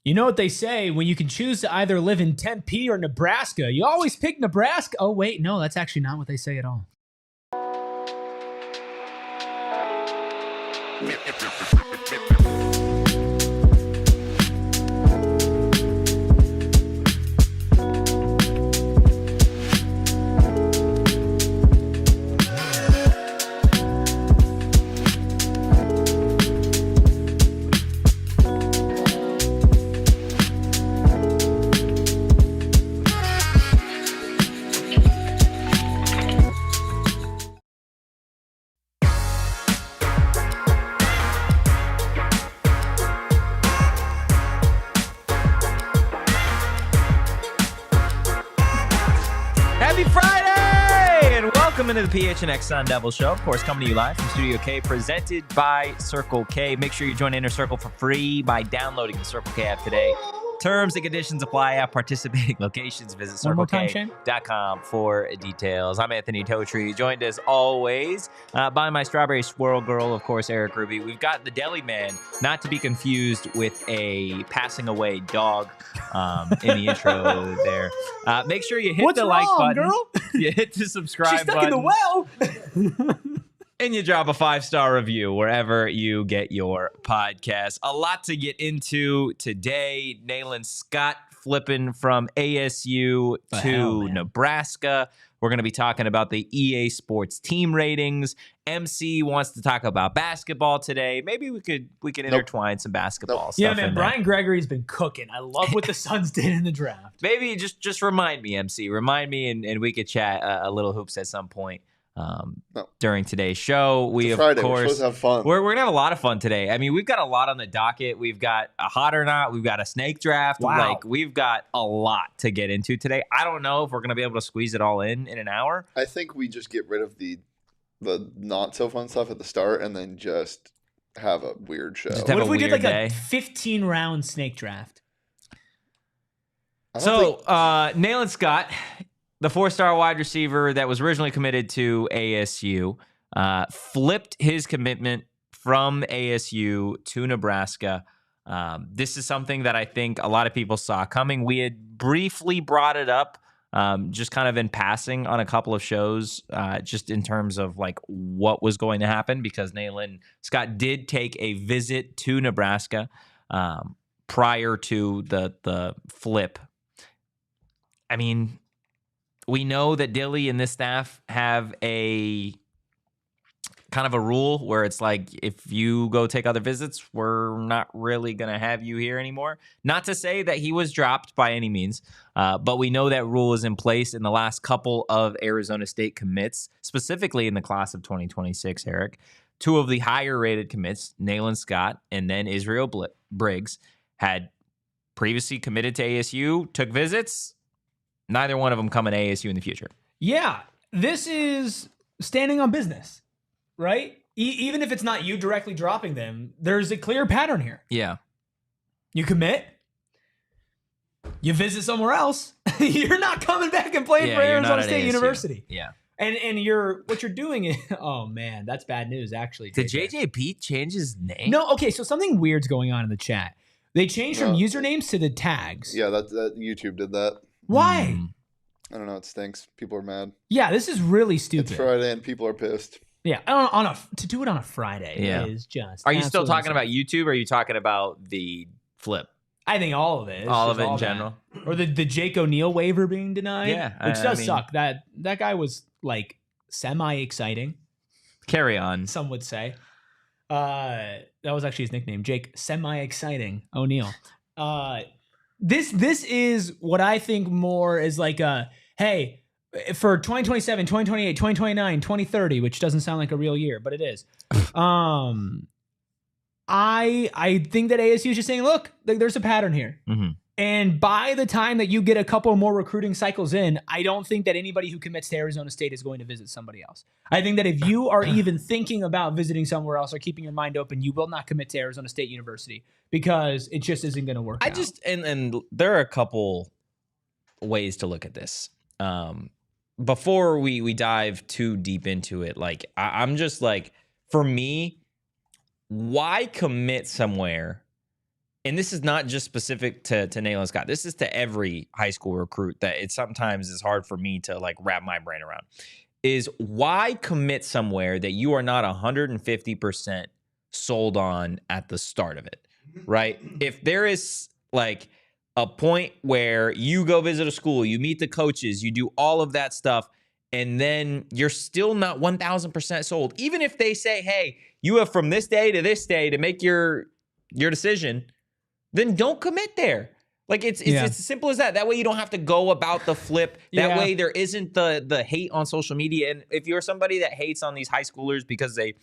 You know what they say, when you can choose to either live in Tempe or Nebraska, you always pick Nebraska. Oh, wait, no, that's actually not what they say at all. Welcome into the PHNX Sun Devils show, of course, coming to you live from Studio K, presented by Circle K. Make sure you join Inner Circle for free by downloading the Circle K app today. Terms and conditions apply at participating locations. Visit circlek.com for details. I'm Anthony Totri, joined as always by my strawberry swirl girl, of course, Erik Ruby. We've got the Deli Man, not to be confused with a passing away dog in the intro there. Make sure you hit the like button. Girl? You hit the subscribe button. She's stuck in the well. And you drop a 5-star review wherever you get your podcast. A lot to get into today. Nalin Scott flipping from ASU to Nebraska. We're going to be talking about the EA Sports team ratings. MC wants to talk about basketball today. Maybe we could intertwine some basketball stuff. Yeah, man. Brian Gregory's been cooking. I love what the Suns did in the draft. Maybe just remind me, MC. Remind me, and we could chat a little hoops at some point. During today's show, we of Friday. course we're supposed to have fun. We're gonna have a lot of fun today. I mean, we've got a lot on the docket. We've got a hot or not. We've got a snake draft. Wow. Like we've got a lot to get into today. I don't know if we're gonna be able to squeeze it all in an hour. I think we just get rid of the not so fun stuff at the start and then just have a weird show. What if we did like a 15-round snake draft? So, Nalin Scott, the 4-star wide receiver that was originally committed to ASU, flipped his commitment from ASU to Nebraska. This is something that I think a lot of people saw coming. We had briefly brought it up just kind of in passing on a couple of shows, just in terms of like what was going to happen, because Nalin Scott did take a visit to Nebraska prior to the flip. I mean, we know that Dilly and this staff have a kind of a rule where it's like, if you go take other visits, we're not really going to have you here anymore. Not to say that he was dropped by any means, but we know that rule is in place in the last couple of Arizona State commits, specifically in the class of 2026, Erik. Two of the higher rated commits, Nalin Scott and then Israel Briggs, had previously committed to ASU, took visits. Neither one of them come in ASU in the future. Yeah, this is standing on business, right? Even if it's not you directly dropping them, there's a clear pattern here. Yeah. You commit, you visit somewhere else, you're not coming back and playing for Arizona State University. Yeah. And what you're doing is, oh man, that's bad news actually. Did JJ Pete change his name? No, okay, so something weird's going on in the chat. They changed from usernames to the tags. Yeah, that YouTube did that. Why? I don't know. It stinks. People are mad. Yeah, this is really stupid. It's Friday and people are pissed. Yeah, to do it on a Friday is just. Are you still talking about YouTube, or are you talking about the flip? I think all of it. All of it in general. Or the Jake O'Neal waiver being denied. Yeah, which does suck. That guy was like semi-exciting. Carry on. Some would say. That was actually his nickname, Jake Semi-Exciting O'Neal. This is what I think more is like hey, for 2027, 2028, 2029, 2030, which doesn't sound like a real year, but it is. I think that ASU is just saying, look, there's a pattern here. Mm-hmm. And by the time that you get a couple more recruiting cycles in, I don't think that anybody who commits to Arizona State is going to visit somebody else. I think that if you are even thinking about visiting somewhere else or keeping your mind open, you will not commit to Arizona State University because it just isn't going to work out. And there are a couple ways to look at this. Before we dive too deep into it, like I'm just like, for me, why commit somewhere and this is not just specific to Nalin Scott. This is to every high school recruit that it sometimes is hard for me to like wrap my brain around. Is why commit somewhere that you are not 150% sold on at the start of it, right? If there is like a point where you go visit a school, you meet the coaches, you do all of that stuff, and then you're still not 1,000% sold, even if they say, hey, you have from this day to make your decision, then don't commit there. Like it's as simple as that. That way you don't have to go about the flip. That way there isn't the hate on social media. And if you're somebody that hates on these high schoolers because they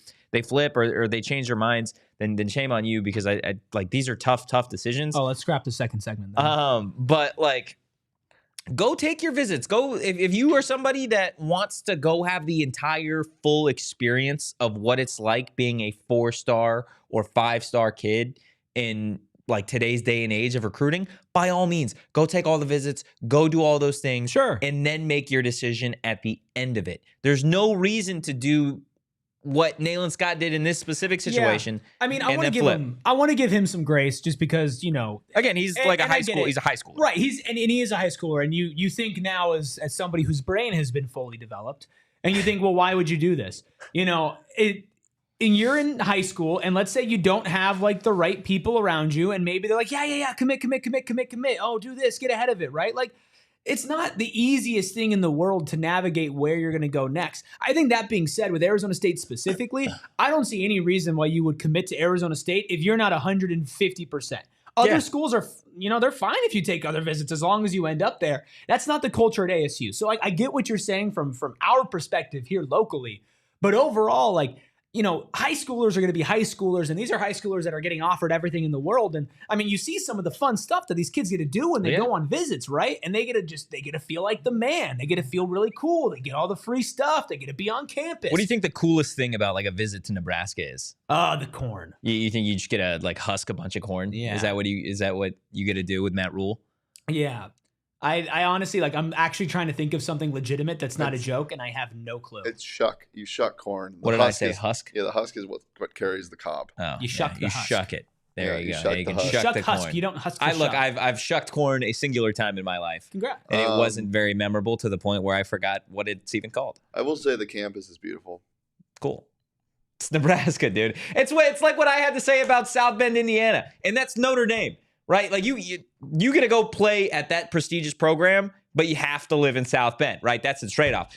flip or they change their minds, then shame on you, because I like these are tough decisions. Oh, let's scrap the second segment then. But like, go take your visits. Go if you are somebody that wants to go have the entire full experience of what it's like being a 4-star or 5-star kid in like today's day and age of recruiting, by all means, go take all the visits, go do all those things, sure, and then make your decision at the end of it. There's no reason to do what Nalin Scott did in this specific situation. Yeah. I mean, I want to give him some grace, just because, you know, again, he's like a high school. He's a high schooler, right? And he is a high schooler, and you think now as somebody whose brain has been fully developed, and you think, well, why would you do this? You know, and you're in high school, and let's say you don't have like the right people around you, and maybe they're like, yeah, commit. Oh, do this, get ahead of it, right? Like, it's not the easiest thing in the world to navigate where you're going to go next. I think that being said, with Arizona State specifically, I don't see any reason why you would commit to Arizona State if you're not 150%. Other schools are, you know, they're fine if you take other visits as long as you end up there. That's not the culture at ASU. So I get what you're saying from our perspective here locally, but overall, like, you know, high schoolers are going to be high schoolers, and these are high schoolers that are getting offered everything in the world. And I mean, you see some of the fun stuff that these kids get to do when they go on visits, right? And they get to feel like the man. They get to feel really cool. They get all the free stuff. They get to be on campus. What do you think the coolest thing about like a visit to Nebraska is? The corn. You think you just get to like husk a bunch of corn? Yeah. Is that what you get to do with Matt Rule? Yeah. I honestly, like, I'm actually trying to think of something legitimate that's not a joke, and I have no clue. It's shuck. You shuck corn. What did I say? Husk? Yeah, the husk is what carries the cob. Oh, you shuck the husk. Shuck it. There you go. You can shuck the husk. corn. You don't husk the shuck. I've shucked corn a singular time in my life. Congrats. And it wasn't very memorable to the point where I forgot what it's even called. I will say the campus is beautiful. Cool. It's Nebraska, dude. It's like what I had to say about South Bend, Indiana, and that's Notre Dame, right? Like you get to go play at that prestigious program, but you have to live in South Bend, right? That's its trade-off.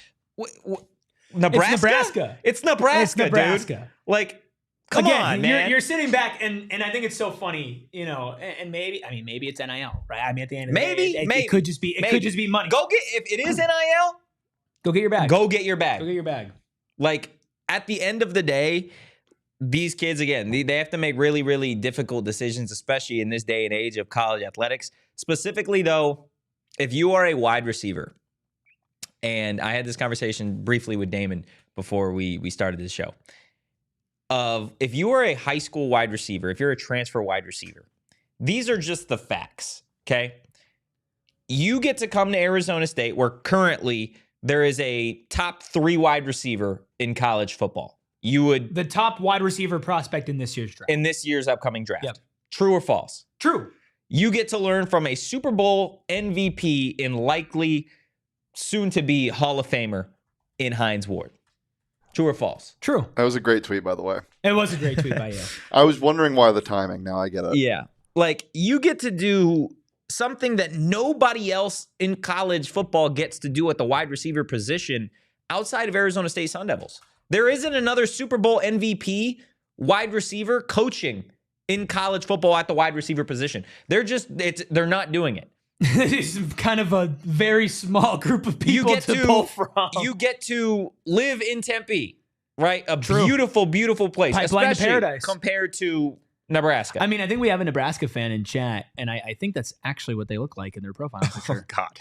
Nebraska? It's Nebraska, dude. Like, come on, man. You're sitting back, and I think it's so funny, you know, and maybe it's NIL, right? I mean, at the end of the day, it could just be money. If it is NIL, go get your bag. Go get your bag. Go get your bag. Like, at the end of the day, these kids, again, they have to make really, really difficult decisions, especially in this day and age of college athletics. Specifically, though, if you are a wide receiver, and I had this conversation briefly with Damon before we started this show, if you are a high school wide receiver, if you're a transfer wide receiver, these are just the facts, okay? You get to come to Arizona State, where currently there is a top 3 wide receiver in college football. The top wide receiver prospect in this year's draft. In this year's upcoming draft. Yep. True or false? True. You get to learn from a Super Bowl MVP and likely soon-to-be Hall of Famer in Hines Ward. True or false? True. That was a great tweet, by the way. It was a great tweet by you. I was wondering why the timing. Now I get it. Yeah. Like, you get to do something that nobody else in college football gets to do at the wide receiver position outside of Arizona State Sun Devils. There isn't another Super Bowl MVP wide receiver coaching in college football at the wide receiver position. They're not doing it. It's kind of a very small group of people to pull from. You get to live in Tempe, right? A beautiful, beautiful place. Pipeline to paradise. Compared to Nebraska. I mean, I think we have a Nebraska fan in chat, and I think that's actually what they look like in their profile picture. Oh, God.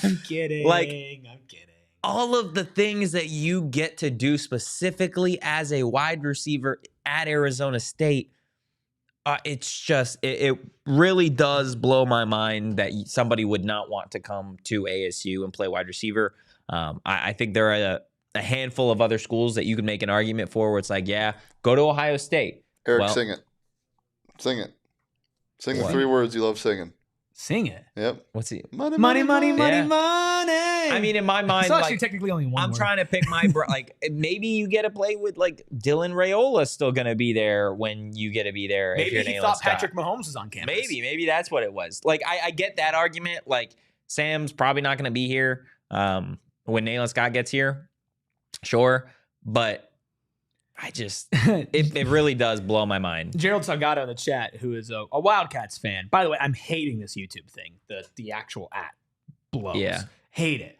I'm kidding. I'm kidding. All of the things that you get to do specifically as a wide receiver at Arizona State, it's just, it really does blow my mind that somebody would not want to come to ASU and play wide receiver. I think there are a handful of other schools that you can make an argument for where it's like, yeah, go to Ohio State. Erik, sing it. Sing it. Sing the 3 words you love singing. Sing it. Yep. What's he? Money, money, money, Yeah. money. I mean, in my mind, It's actually like, technically only one I'm word. trying to pick my like maybe you get to play with like Dylan Raiola's still gonna be there when you get to be there. If Maybe you're he Nalin thought Scott. Patrick Mahomes was on campus. Maybe that's what it was. Like I get that argument. Like Sam's probably not gonna be here when Nalin Scott gets here. Sure, but I just it really does blow my mind. Gerald Salgado in the chat, who is a Wildcats fan. By the way, I'm hating this YouTube thing. The actual @ blows. Yeah. Hate it.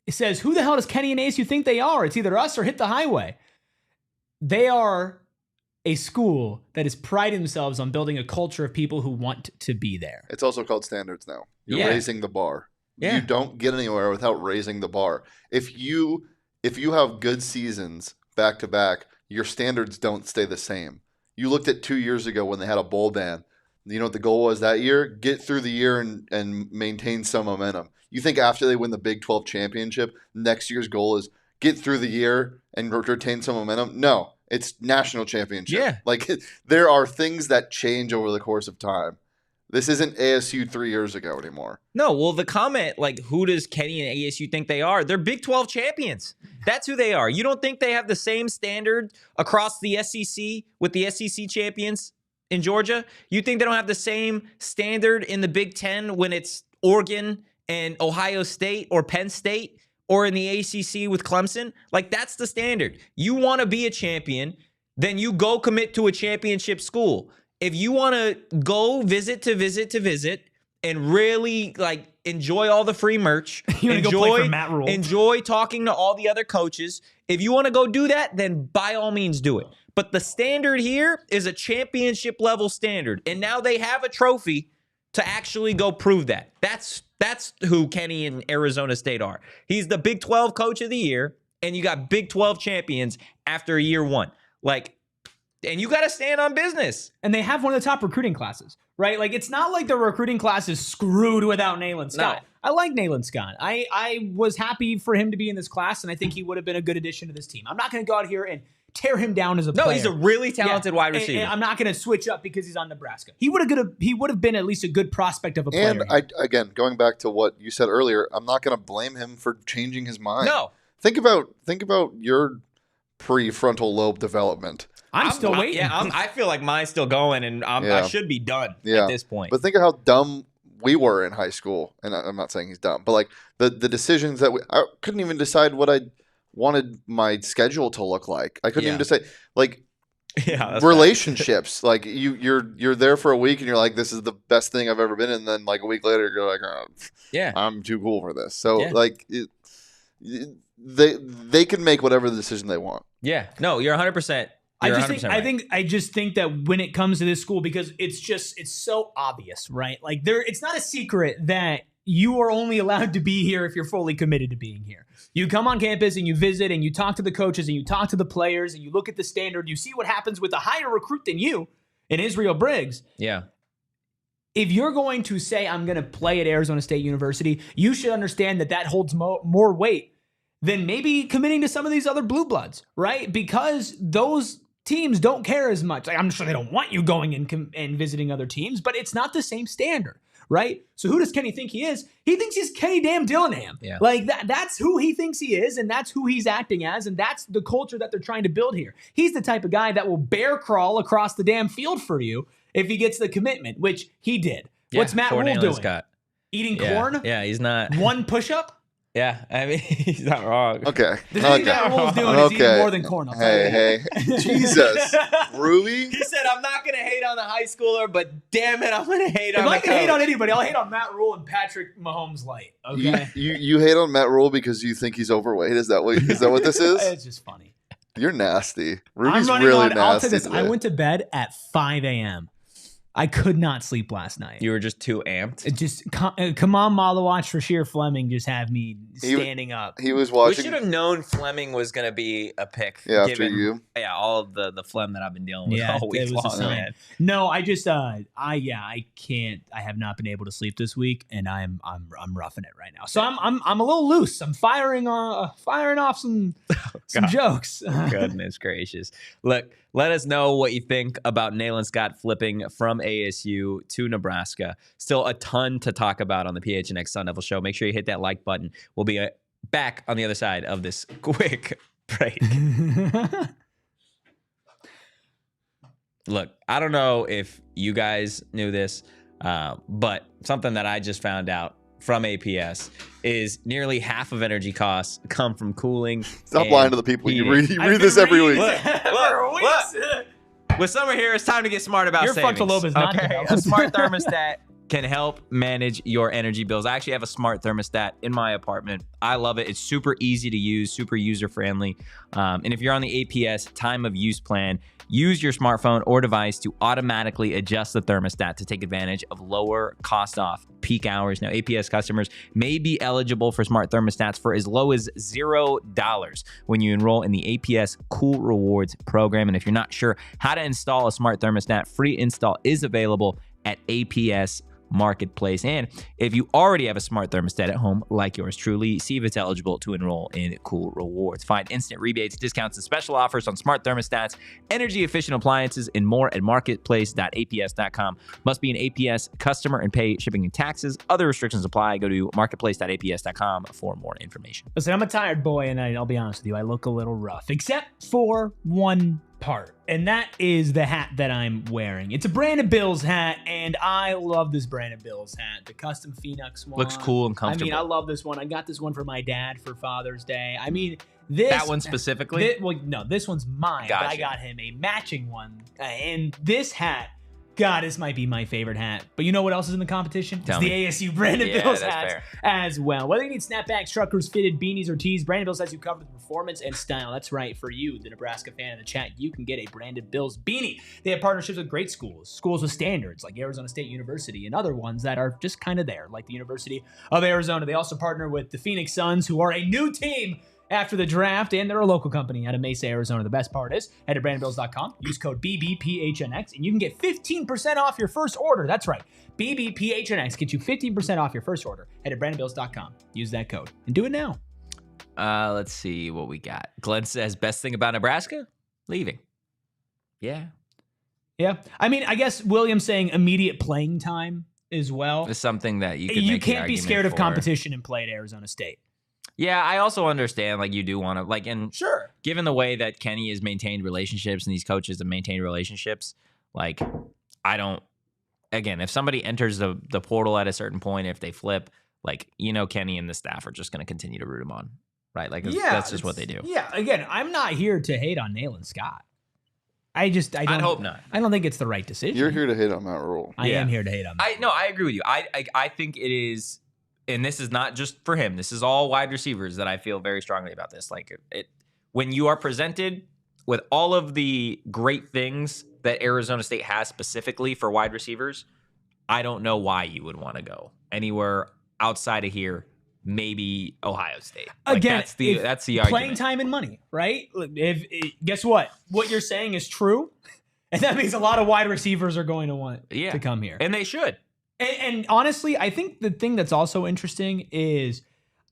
It says, who the hell does Kenny and ASU think they are? It's either us or hit the highway. They are a school that is priding themselves on building a culture of people who want to be there. It's also called standards now. You're Yeah. raising the bar. Yeah. You don't get anywhere without raising the bar. If you have good seasons back to back, your standards don't stay the same. You looked at 2 years ago when they had a bowl ban. You know what the goal was that year? Get through the year and maintain some momentum. You think after they win the Big 12 championship, next year's goal is get through the year and retain some momentum? No, it's national championship. Yeah. Like there are things that change over the course of time. This isn't ASU 3 years ago anymore. No, well, the comment, like, who does Kenny and ASU think they are? They're Big 12 champions. That's who they are. You don't think they have the same standard across the SEC with the SEC champions in Georgia? You think they don't have the same standard in the Big 10 when it's Oregon and Ohio State or Penn State or in the ACC with Clemson? Like, that's the standard. You want to be a champion, then you go commit to a championship school. If you want to go visit and really like enjoy all the free merch, You wanna go play for Matt Rule. enjoy talking to all the other coaches, if you want to go do that, then by all means do it. But the standard here is a championship level standard. And now they have a trophy to actually go prove that. That's who Kenny and Arizona State are. He's the Big 12 coach of the year, and you got Big 12 champions after year one. Like, and you got to stand on business. And they have one of the top recruiting classes, right? Like, it's not like the recruiting class is screwed without Nalin Scott. No. I like Nalin Scott. I was happy for him to be in this class, and I think he would have been a good addition to this team. I'm not going to go out here and tear him down as a player. No, he's a really talented wide And receiver. I'm not going to switch up because he's on Nebraska. He would have been at least a good prospect of a player. And again, going back to what you said earlier, I'm not going to blame him for changing his mind. No. Think about your prefrontal lobe development. I'm still waiting. I feel like mine's still going, and I Yeah. should be done Yeah. at this point. But think of how dumb we were in high school. And I'm not saying he's dumb, but like the decisions that I couldn't even decide what I wanted my schedule to look like. I couldn't Yeah. even decide like yeah, that's relationships. Like you're there for a week and you're like, this is the best thing I've ever been in. And then like a week later, you're like, oh, yeah. I'm too cool for this. So Yeah. like they can make whatever the decision they want. Yeah. No, you're 100%. I You're just 100% think right. I just think that when it comes to this school, because it's so obvious, right? Like it's not a secret that you are only allowed to be here if you're fully committed to being here. You come on campus and you visit and you talk to the coaches and you talk to the players and you look at the standard, you see what happens with a higher recruit than you in Israel Briggs. Yeah. If you're going to say, I'm going to play at Arizona State University, you should understand that holds more weight than maybe committing to some of these other blue bloods, right? Because those teams don't care as much. Like, I'm sure they don't want you going and visiting other teams, but it's not the same standard, right? So who does Kenny think he is? He thinks he's Kenny damn Dillingham. Yeah. Like that's who he thinks he is, and that's who he's acting as, and that's the culture that they're trying to build here. He's the type of guy that will bear crawl across the damn field for you if he gets the commitment, which he did. Yeah, What's Matt for Rule Nalin doing? Scott. Eating Yeah. corn? Yeah, he's not. One push-up? Yeah, I mean, he's not wrong. Okay. The thing Matt Rule's doing is eating more than corn. I'll tell you. Hey, Jesus, Ruby. He said, I'm not going to hate on the high schooler, but damn it, I'm going to hate on If I the can hate coach. on anybody, I'll hate on Matt Rule and Patrick Mahomes light. Okay? You hate on Matt Rule because you think he's overweight? Is that what this is? It's just funny. You're nasty. I'm Ruby's running really on. nasty. I'll say this. today. I went to bed at 5 a.m. I could not sleep last night. You were just too amped. It just come on, Malawatch for sheer Fleming just have me standing up. He was We watching. should have known Fleming was going to be a pick. Yeah, after given, you. Yeah, all of the phlegm that I've been dealing with Yeah, all week it was a long, sign. man. No, I just I can't. I have not been able to sleep this week, and I'm roughing it right now. So I'm a little loose. I'm firing off some jokes. Goodness gracious. Look, Let us know what you think about Nalin Scott flipping from ASU to Nebraska. Still a ton to talk about on the PHNX Sun Devils show. Make sure you hit that like button. We'll be back on the other side of this quick break. Look, I don't know if you guys knew this, but something that I just found out from APS is nearly half of energy costs come from cooling. Stop lying to the people. You read this every week. Look. With summer here, it's time to get smart about Your savings. frontal lobe is not okay, a smart thermostat can help manage your energy bills. I actually have a smart thermostat in my apartment. I love it. It's super easy to use, super user-friendly. And if you're on the APS time of use plan, use your smartphone or device to automatically adjust the thermostat to take advantage of lower cost off peak hours. Now, APS customers may be eligible for smart thermostats for as low as $0 when you enroll in the APS Cool Rewards program. And if you're not sure how to install a smart thermostat, free install is available at APS Marketplace. And if you already have a smart thermostat at home like yours truly, see if it's eligible to enroll in Cool Rewards. Find instant rebates, discounts, and special offers on smart thermostats, energy efficient appliances, and more at marketplace.aps.com. Must be an APS customer and pay shipping and taxes. Other restrictions apply. Go to marketplace.aps.com for more information. Listen, I'm a tired boy, and I'll be honest with you, I look a little rough, except for one part, and that is the hat that I'm wearing. It's a Brandon Bills hat, and I love this Brandon Bills hat. The custom Phoenix one. Looks cool and comfortable. I mean, I love this one. I got this one for my dad for Father's Day. I mean, that one specifically? No, this one's mine. Gotcha. But I got him a matching one, and this hat, God, this might be my favorite hat. But you know what else is in the competition? It's the ASU Brandon Bills hats as well. Whether you need snapbacks, truckers, fitted, beanies, or tees, Brandon Bills has you covered with performance and style. That's right. For you, the Nebraska fan in the chat, you can get a Brandon Bills beanie. They have partnerships with great schools with standards like Arizona State University and other ones that are just kind of there, like the University of Arizona. They also partner with the Phoenix Suns, who are a new team after the draft, and they're a local company out of Mesa, Arizona. The best part is, head to BrandonBills.com, use code BBPHNX, and you can get 15% off your first order. That's right, BBPHNX, get you 15% off your first order. Head to BrandonBills.com, use that code, and do it now. Let's see what we got. Glenn says, best thing about Nebraska? Leaving. Yeah. I mean, I guess William's saying immediate playing time as well. It's something that you can't be scared of competition and play at Arizona State. Yeah, I also understand, like, you do want to, like, and sure, given the way that Kenny has maintained relationships and these coaches have maintained relationships, like, I don't, again, if somebody enters the portal at a certain point, if they flip, like, Kenny and the staff are just going to continue to root them on, right? Like, that's just what they do. Yeah, again, I'm not here to hate on Nalin Scott. I hope not. I don't think it's the right decision. You're here to hate on Matt Rule. I am here to hate on Matt. I agree with you. I think it is. And this is not just for him. This is all wide receivers that I feel very strongly about this. Like, when you are presented with all of the great things that Arizona State has specifically for wide receivers, I don't know why you would want to go anywhere outside of here. Maybe Ohio State. Like, again, that's the argument. Playing time and money, right? Guess what? What you're saying is true, and that means a lot of wide receivers are going to want to come here, and they should. And honestly, I think the thing that's also interesting is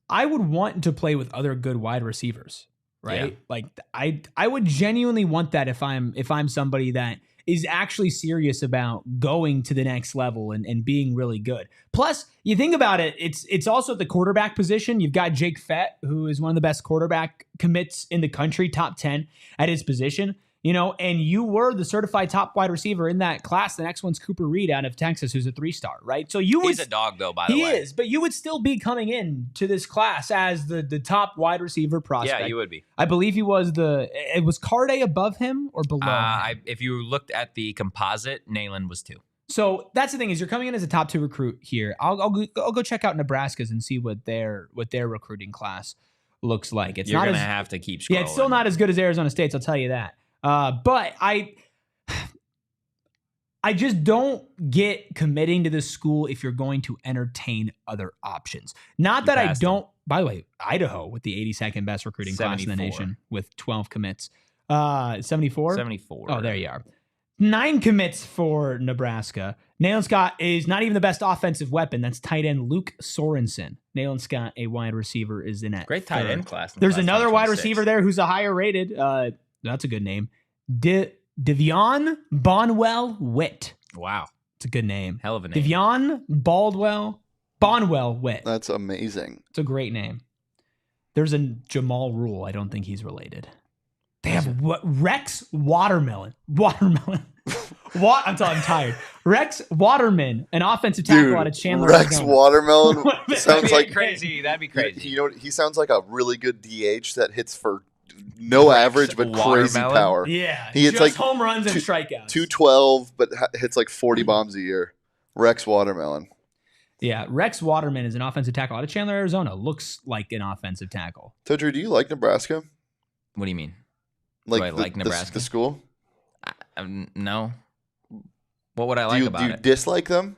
I would want to play with other good wide receivers, right? Yeah. Like I would genuinely want that if I'm somebody that is actually serious about going to the next level and being really good. Plus, you think about it, it's also at the quarterback position. You've got Jake Fett, who is one of the best quarterback commits in the country, top 10 at his position. And you were the certified top wide receiver in that class. The next one's Cooper Reed out of Texas, who's a 3-star, right? So he's a dog, though, by the way. He is, but you would still be coming in to this class as the top wide receiver prospect. Yeah, you would be. I believe he was it was Carday above him or below him? If you looked at the composite, Nalin was 2. So that's the thing, is you're coming in as a top 2 recruit here. I'll go check out Nebraska's and see what their recruiting class looks like. You're going to have to keep scrolling. Yeah, it's still not as good as Arizona State's, I'll tell you that. But I just don't get committing to this school if you're going to entertain other options. Not that I don't. By the way, Idaho with the 82nd best recruiting class in the nation with 12 commits. 74? 74. Oh, there you are. 9 commits for Nebraska. Nalin Scott is not even the best offensive weapon. That's tight end Luke Sorensen. Nalin Scott, a wide receiver, is in at great tight end class. There's another wide receiver there who's a higher rated. That's a good name. Devion Bonwell Witt. Wow. It's a good name. Hell of a name. Devion Bonwell Witt. That's amazing. It's a great name. There's a Jamal Rule. I don't think he's related. They have Rex Watermelon. I'm tired. Rex Waterman, an offensive tackle out of Chandler. Rex Arizona. Watermelon sounds like crazy. That'd be crazy. You know, he sounds like a really good DH that hits for no average but crazy Watermelon? power. Yeah, He hits just like home runs and strikeouts. 212, but hits like 40 bombs a year. Rex Watermelon. Yeah, Rex Waterman is an offensive tackle out of Chandler, Arizona. Looks like an offensive tackle. Totri, do you like Nebraska? What do you mean? Like Do I like Nebraska? The school? No. What would I like about Do you it? dislike them?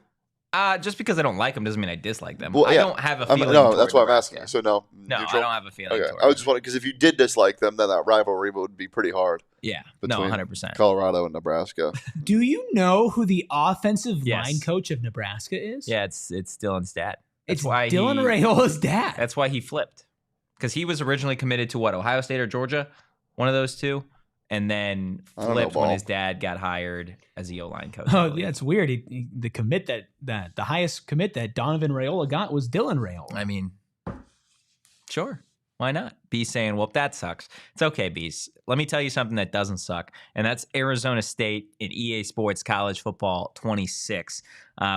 Just because I don't like them doesn't mean I dislike them. Well, I yeah. don't have a feeling. No, toward that's why I'm Nebraska. asking. So no. No, neutral? I don't have a feeling. Okay. toward I was them. just wondering because if you did dislike them, then that rivalry would be pretty hard. Yeah. No, between 100%. Colorado and Nebraska. Do you know who the offensive Yes. line coach of Nebraska is? Yeah, it's Dylan Stat. That's It's why Dylan Raiola's dad. That's why he flipped, because he was originally committed to what, Ohio State or Georgia, one of those two, and then I don't know, flipped when Ball. his dad got hired as the O-line coach. Oh, yeah, it's weird. The commit that the highest commit that Donovan Raiola got was Dylan Raiola. I mean, sure. Why not? B's saying, well, that sucks. It's okay, B's. Let me tell you something that doesn't suck, and that's Arizona State in EA Sports College Football 26.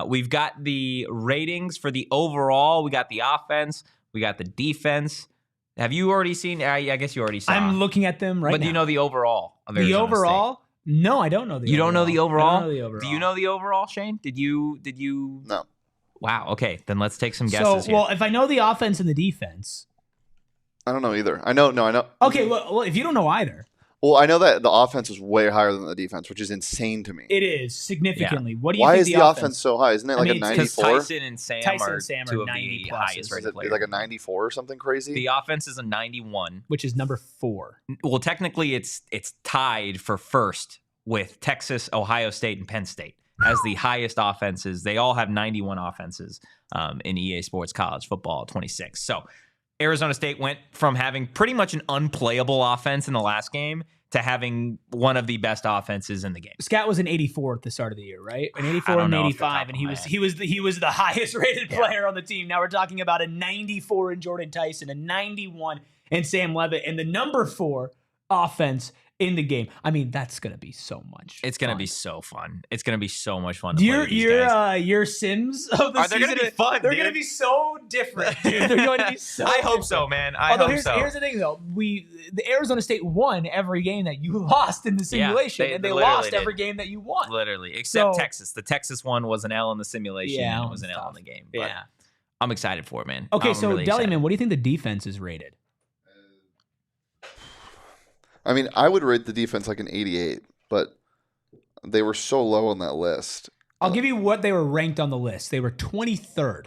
We've got the ratings for the overall. We got the offense. We got the defense. Have you already seen? I guess you already saw. I'm looking at them right now. But do you know the overall of the Arizona overall? No, I don't know the You overall. don't know the overall? I don't know the overall. Do you know the overall, Shane? Did you? No. Wow. Okay, then let's take some guesses here. Well, if I know the offense and the defense. I don't know either. I know. Okay, well, if you don't know either. Well, I know that the offense is way higher than the defense, which is insane to me. It is significantly. What do you Why think is the offense so high? Isn't it like a Because 94? Tyson and Sam Tyson are and Sam two are of 90 the pluses. highest Is rated it players. like a 94 or something crazy? The offense is a 91. Which is number 4. Well, technically, it's tied for first with Texas, Ohio State, and Penn State as the highest offenses. They all have 91 offenses in EA Sports College Football 26. So Arizona State went from having pretty much an unplayable offense in the last game to having one of the best offenses in the game. Scat was an 84 at the start of the year, right? An I 84 don't and know an off the top 85, of and my he was the highest rated player on the team. Now we're talking about a 94 in Jordan Tyson, a 91 in Sam Levitt, and the number 4 offense in the game. I mean, that's gonna be so much. It's gonna fun. be so fun. It's gonna be so much fun to play with these guys. Your Sims of the Are they season, gonna be fun, They're dude? gonna be so different, dude. They're going to be so. I hope different. so, man. Although hope so. here's the thing, though. The Arizona State won every game that you lost in the simulation, and they literally lost did. every game that you won. Literally, except So- Texas. The Texas one was an L in the simulation, Yeah, and it was an L tough. in the game. But Yeah. I'm excited for it, man. Okay, I'm so really excited. Dillingham, what do you think the defense is rated? I mean, I would rate the defense like an 88, but they were so low on that list. I'll give you what they were ranked on the list. They were 23rd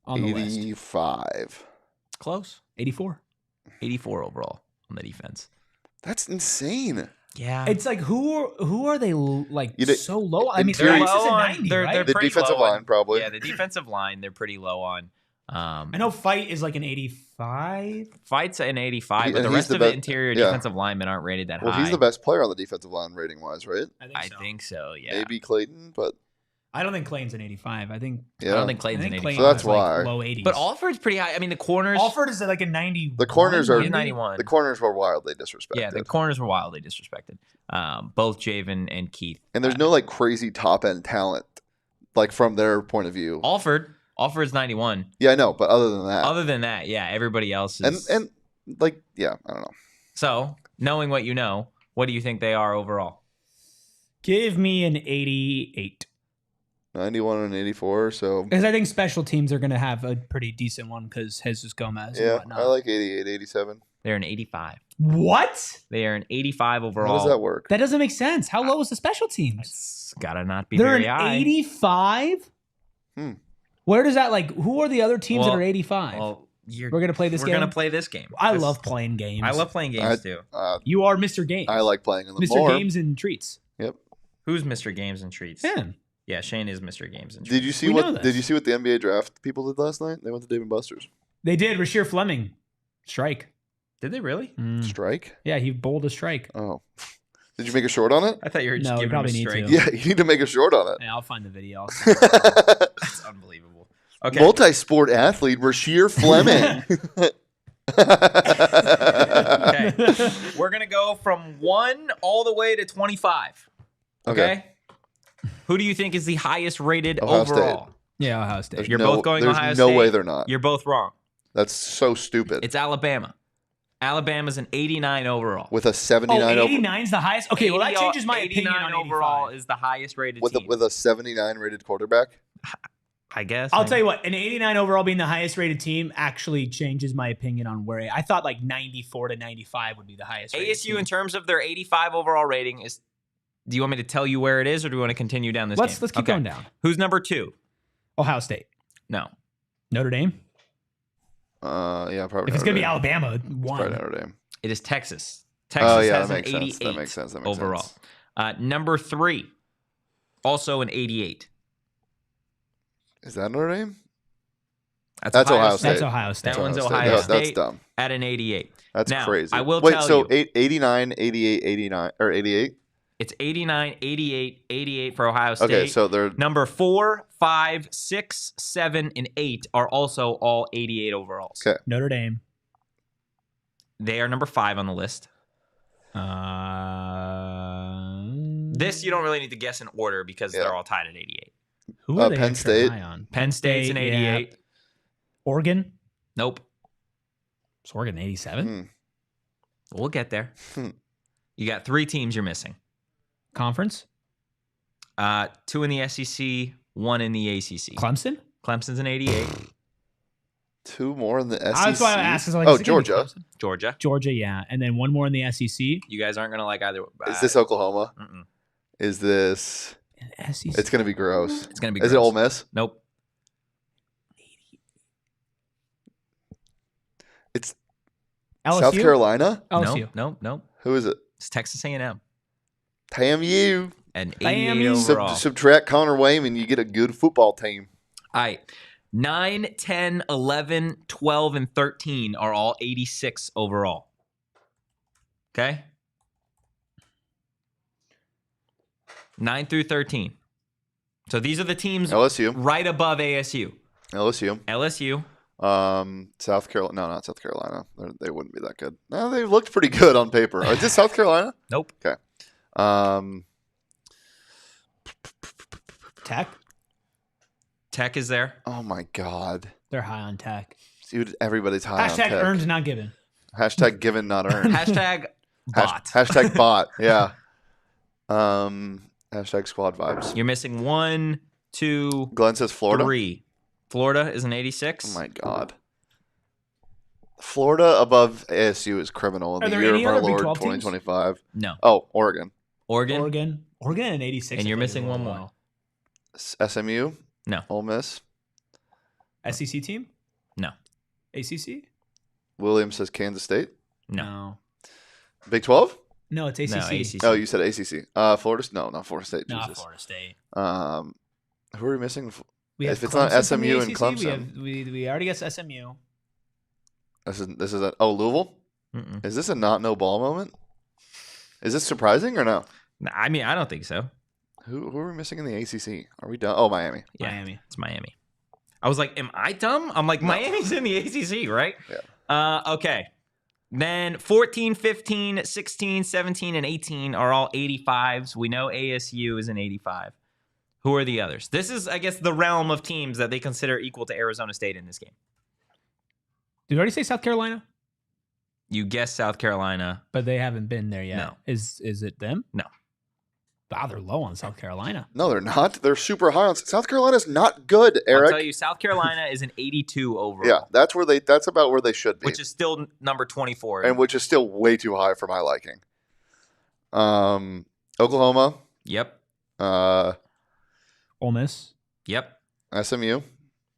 on the list. 85. Close. 84. 84 overall on the defense. That's insane. Yeah. It's like who are they like You know, so low? I mean, interior- Rice is a Low on- 90, they're- right? they're The pretty defensive low on- line, probably. Yeah, the defensive line, they're pretty low on. I know Fight is like an 85. Fight's an 85, but And the he's rest the of the best- interior yeah. defensive linemen aren't rated that Well, high. he's the best player on the defensive line rating wise, right? I think so, yeah. Maybe Clayton, but I don't think Clayton's an 85. I think yeah. I don't think I Clayton's think an Clayton 85. So that's is like why. low 80s. But Alford's pretty high. I mean, the corners. Alford is like a 90. The corners are- He's 91. the corners were wildly disrespected. Yeah, the corners were wildly disrespected. Both Javen and Keith. and there's no like crazy top end talent, like from their point of view. Alford's 91. Yeah, I know, but other than that, Other than that, yeah, everybody else is. and like yeah, I don't know. So, knowing what you know, what do you think they are overall? Give me an 88. 91 and 84, so Because I think special teams are going to have a pretty decent one because Jesus Gomez and yeah, whatnot. I like 88, 87. They're an 85. What? They are an 85 overall. How does that work? That doesn't make sense. How low is the special teams? It's gotta not be They're very an high. 85? Hmm. Where does that, like, who are the other teams that Well- are 85? Well, We're going to play this we're game? gonna play this game. I This- love playing games. I love playing games too. You are Mr. Games. I like playing in them Mr. more. Games and Treats. Yep. Who's Mr. Games and Treats? Yeah. Yeah, Shane is Mr. Games and Treats. Did you see We know what? this. Did you see what the NBA draft people did last night? They went to Dave and Buster's. They did. Rasheer Fleming. Strike. Did they really? Mm. Strike? Yeah, he bowled a strike. Oh, Did you make a short on it? I thought you were just No, we giving probably him a need straight. to. Yeah, you need to make a short on it. Yeah, I'll find the video. That's unbelievable. Okay. Multi-sport athlete Rasheer Fleming. Okay. We're going to go from 1 all the way to 25. Okay? Who do you think is the highest rated Ohio overall? State. Yeah, Ohio State. There's You're both going there's Ohio no State? way they're not. You're both wrong. That's so stupid. It's Alabama. Alabama's an 89 overall. With a 79 Oh, over, 89 is the highest? Okay, well, that changes my opinion 89 on overall 85. is the highest rated with team. with a 79 rated quarterback. I guess. I'll maybe. tell you what, an 89 overall being the highest rated team actually changes my opinion on where I thought like 94 to 95 would be the highest rated ASU, team. in terms of their 85 overall rating, is. Do you want me to tell you where it is, or do we want to continue down this? Let's game? keep going down. Who's number 2? Ohio State. No. Notre Dame. Yeah, probably. If it's Notre going to be Dame. Alabama, It's probably one. Notre Dame. It is Texas. Texas Oh yeah, has that an makes 88 sense. That makes sense. That makes overall. sense. Number 3, also an 88. Is that Notre Dame? That's Ohio State. That's Ohio State. That one's Ohio Ohio State. That's State dumb. at an 88. That's Now, crazy. I will Wait, tell so you. 89, 88, 89, or 88? It's 89, 88, 88 for Ohio State. Okay, so they're Number 4, 5, 6, 7, and 8 are also all 88 overalls. Okay. Notre Dame. They are number 5 on the list. This you don't really need to guess in order because Yeah. they're all tied at 88. Who are they Penn extra State. high on? Penn State's an 88. yeah. Oregon. Nope. Is Oregon 87? Hmm. We'll get there. Hmm. You got 3 teams you're missing. Conference. 2 in the SEC, 1 in the ACC. Clemson. Clemson's an 88. 2 more in the SEC. That's why I asked. Like, Oh, is it gonna be Georgia. Clemson? Georgia. Georgia, yeah, and then one more in the SEC. You guys aren't gonna like either. Is this Oklahoma? Mm-mm. Is this? SEC. It's gonna be gross. It's gonna be. Is it gross. Ole Miss? Nope. It's LSU? South Carolina. LSU. Nope. Who is it? It's Texas A&M. TAMU. An Damn 88 you. overall. Subtract Connor Wayman, you get a good football team. All right. 9, 10, 11, 12, and 13 are all 86 overall. Okay? 9 through 13. So these are the teams LSU. right above ASU. LSU. LSU. South Carolina. No, not South Carolina. They wouldn't be that good. No, they looked pretty good on paper. Is this South Carolina? Nope. Okay. Tech. Tech is there. Oh my God. They're high on Tech. Dude, everybody's high on Hashtag Tech. earned, not given. Hashtag given, not earned. Hashtag bot. Hashtag bot. Yeah. Hashtag squad vibes. You're missing 1, 2, Glenn says Florida. 3. Florida is an 86. Oh my God. Florida above ASU is criminal in Are the there year any of our other Big Lord 12 teams? 2025. No. Oh, Oregon. Oregon. Oregon and 86. And I you're think, missing as one well. more. SMU. No. Ole Miss. SEC team? No. ACC? Williams says Kansas State. No. Big 12? No, it's ACC. No, ACC. Oh, you said ACC. Florida? No, not Florida State. Not Jesus. Florida State. Who are we missing? We If have it's not Clemson from the SMU and ACC. Clemson. We already guessed SMU. This is Louisville? Mm-mm. Is this a not no ball moment? Is this surprising or no? No, I mean, I don't think so. Who are we missing in the ACC? Are we done? Oh, Miami. Yeah, Miami. It's Miami. I was like, am I dumb? I'm like, Miami's in the ACC, right? Yeah. Okay. Then 14, 15, 16, 17, and 18 are all 85s. We know ASU is an 85. Who are the others? This is, I guess, the realm of teams that they consider equal to Arizona State in this game. Did we already say South Carolina? You guessed South Carolina. But they haven't been there yet. No. Is it them? No. Wow, they're low on South Carolina. No, they're not. They're super high on South Carolina's not good, Eric. I'll tell you, South Carolina is an 82 overall. Yeah, that's about where they should be. Which is still number 24. and which is still way too high for my liking. Oklahoma, Yep. Ole Miss. Yep. SMU,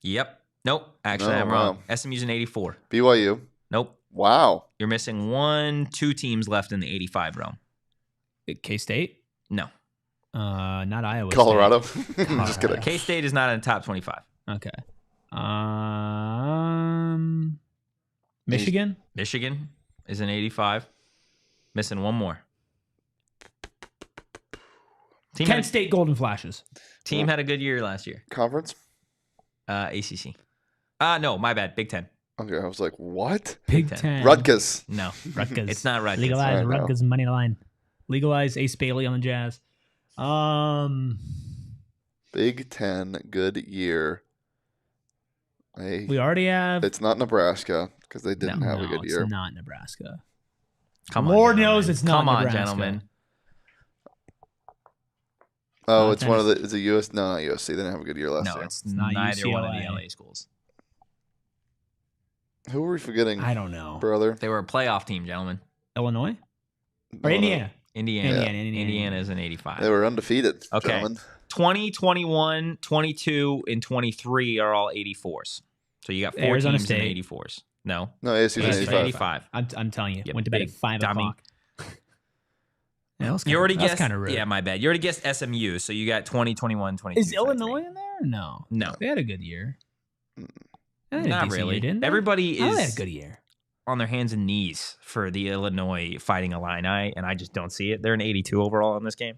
Yep. Nope. Actually, Oh, I'm wrong. wow. SMU's an 84. BYU. Nope. Wow. You're missing 1, 2 teams left in the 85 realm. K-State? No. Not Iowa Colorado. State. I'm just kidding. K-State is not in the top 25. Okay. Michigan? Michigan is an 85. Missing one more. Kent State Golden Flashes. Team had a good year last year. Conference? ACC. No, my bad. Big Ten. Okay, I was like, what? Big Ten. Rutgers. No, Rutgers. it's not Rutgers. Legalize I know. Rutgers money line. Legalize Ace Bailey on the Jazz. Big Ten, good year. We already have. It's not Nebraska because they didn't have a good year. It's not Nebraska. Come on, Lord gentlemen. knows it's not Come on, Nebraska. gentlemen. Oh, it's one of the. Is it US? No, not USC. They didn't have a good year last No, year. it's not neither one of the UCLA. LA schools. Who were we forgetting, I don't know. brother? They were a playoff team, gentlemen. Illinois No, or Indiana? Indiana is an 85. They were undefeated. Okay. Gentlemen. 20, 21, 22, and 23 are all 84s. So you got 4 Arizona teams in State. 84s. No. No, ASU's ASU's 85. 85. I'm telling you, Yep, went to bed at big 5 dummy. o'clock. Yeah, You already that's guessed. kind of rude. Yeah, my bad. You already guessed SMU. So you got 20, 21, 22. Is 23. Illinois in there? No. No. They had a good year. They had a Not decent really. year, didn't they? Everybody Oh, they had a is good year. on their hands and knees for the Illinois Fighting Illini, and I just don't see it. They're an 82 overall in this game.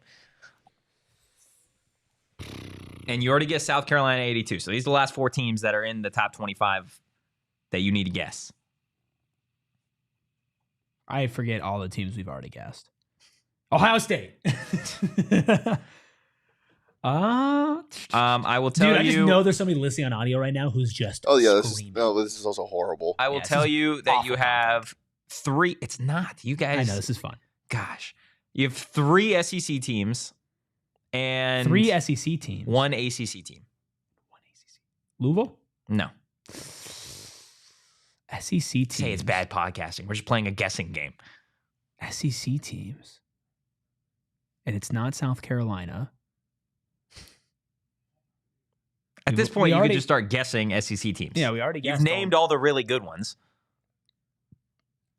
And you already guessed South Carolina 82. So these are the last 4 teams that are in the top 25 that you need to guess. I forget all the teams we've already guessed. Ohio State. I will tell Dude, I you. just know there's somebody listening on audio right now who's just Oh yeah, screaming. this is also horrible. I will Yeah, this tell is you that you awful have 3. It's not. You guys. I know, this is fun. Gosh. You have 3 SEC teams and 3 SEC teams. 1 ACC team. Louisville? No. SEC teams. Say it's bad podcasting. We're just playing a guessing game. SEC teams. And it's not South Carolina. At this We point, you already- could just start guessing SEC teams. Yeah, we already You've guessed. named all the really good ones.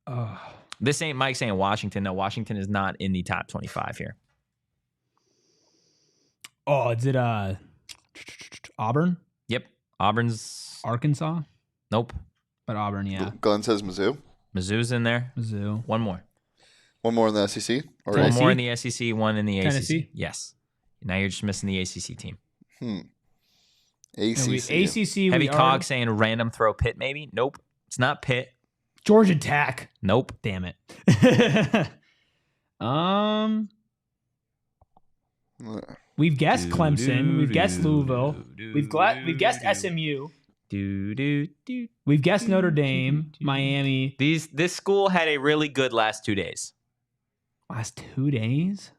Oh. This ain't Mike saying Washington. No, Washington is not in the top 25 here. Oh, is it Auburn? Yep. Auburn's. Arkansas? Nope. But Auburn, yeah. Glenn says Mizzou. Mizzou's in there. Mizzou. One more. One more in the SEC. Or One Tennessee? more in the SEC, one in the Tennessee? ACC. Yes. Now you're just missing the ACC team. ACC. ACC. Heavy Cog saying random throw Pitt, maybe? Nope. It's not Pitt. Georgia Tech. Nope. Damn it. We've guessed Clemson. We've guessed Louisville. We've guessed SMU. We've guessed Notre Dame, Miami. This school had a really good last 2 days. Last 2 days?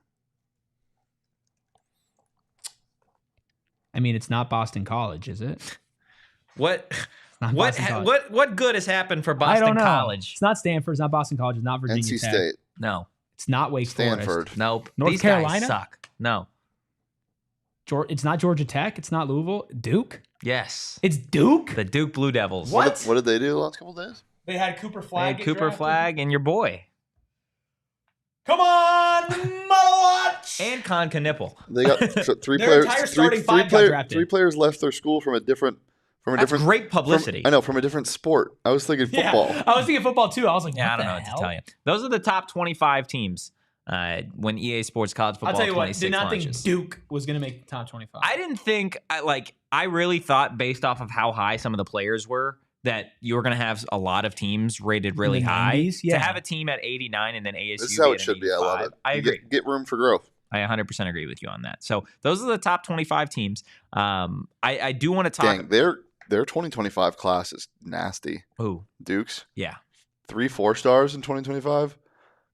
I mean, it's not Boston College, is it? What Not Boston College. what good has happened for I Boston don't know. College? It's not Stanford. It's not Boston College. It's not Virginia NC Tech. State. No. It's not Wake Stanford. Forest. Nope. North These Carolina? guys suck. No. It's not Georgia Tech. It's not Louisville. Duke? Yes. It's Duke? The Duke Blue Devils. What? What did they do the last couple days? They had Cooper They Flag. had Cooper Flag and your boy. Come on, Motherwatch! And Con Knipple. They got three Their players. entire Three, starting three, five got player- drafted. 3 players left their school from a different. That's great publicity. I know, from a different sport. I was thinking football. Yeah, I was thinking football too. I was like, Yeah, I what don't know the what hell? to tell you. Those are the top 25 teams when EA Sports College Football I'll tell you what, 26 did not launches. think Duke was going to make the top 25. I didn't think, I really thought based off of how high some of the players were that you were going to have a lot of teams rated really the high. 90s? Yeah. To have a team at 89 and then ASU This is how be it at should be. I love 85, it. I You agree. Get room for growth. I 100% agree with you on that. So those are the top 25 teams. I do want to talk. Dang, their 2025 class is nasty. Ooh, Dukes, yeah. 3 4-stars in 2025.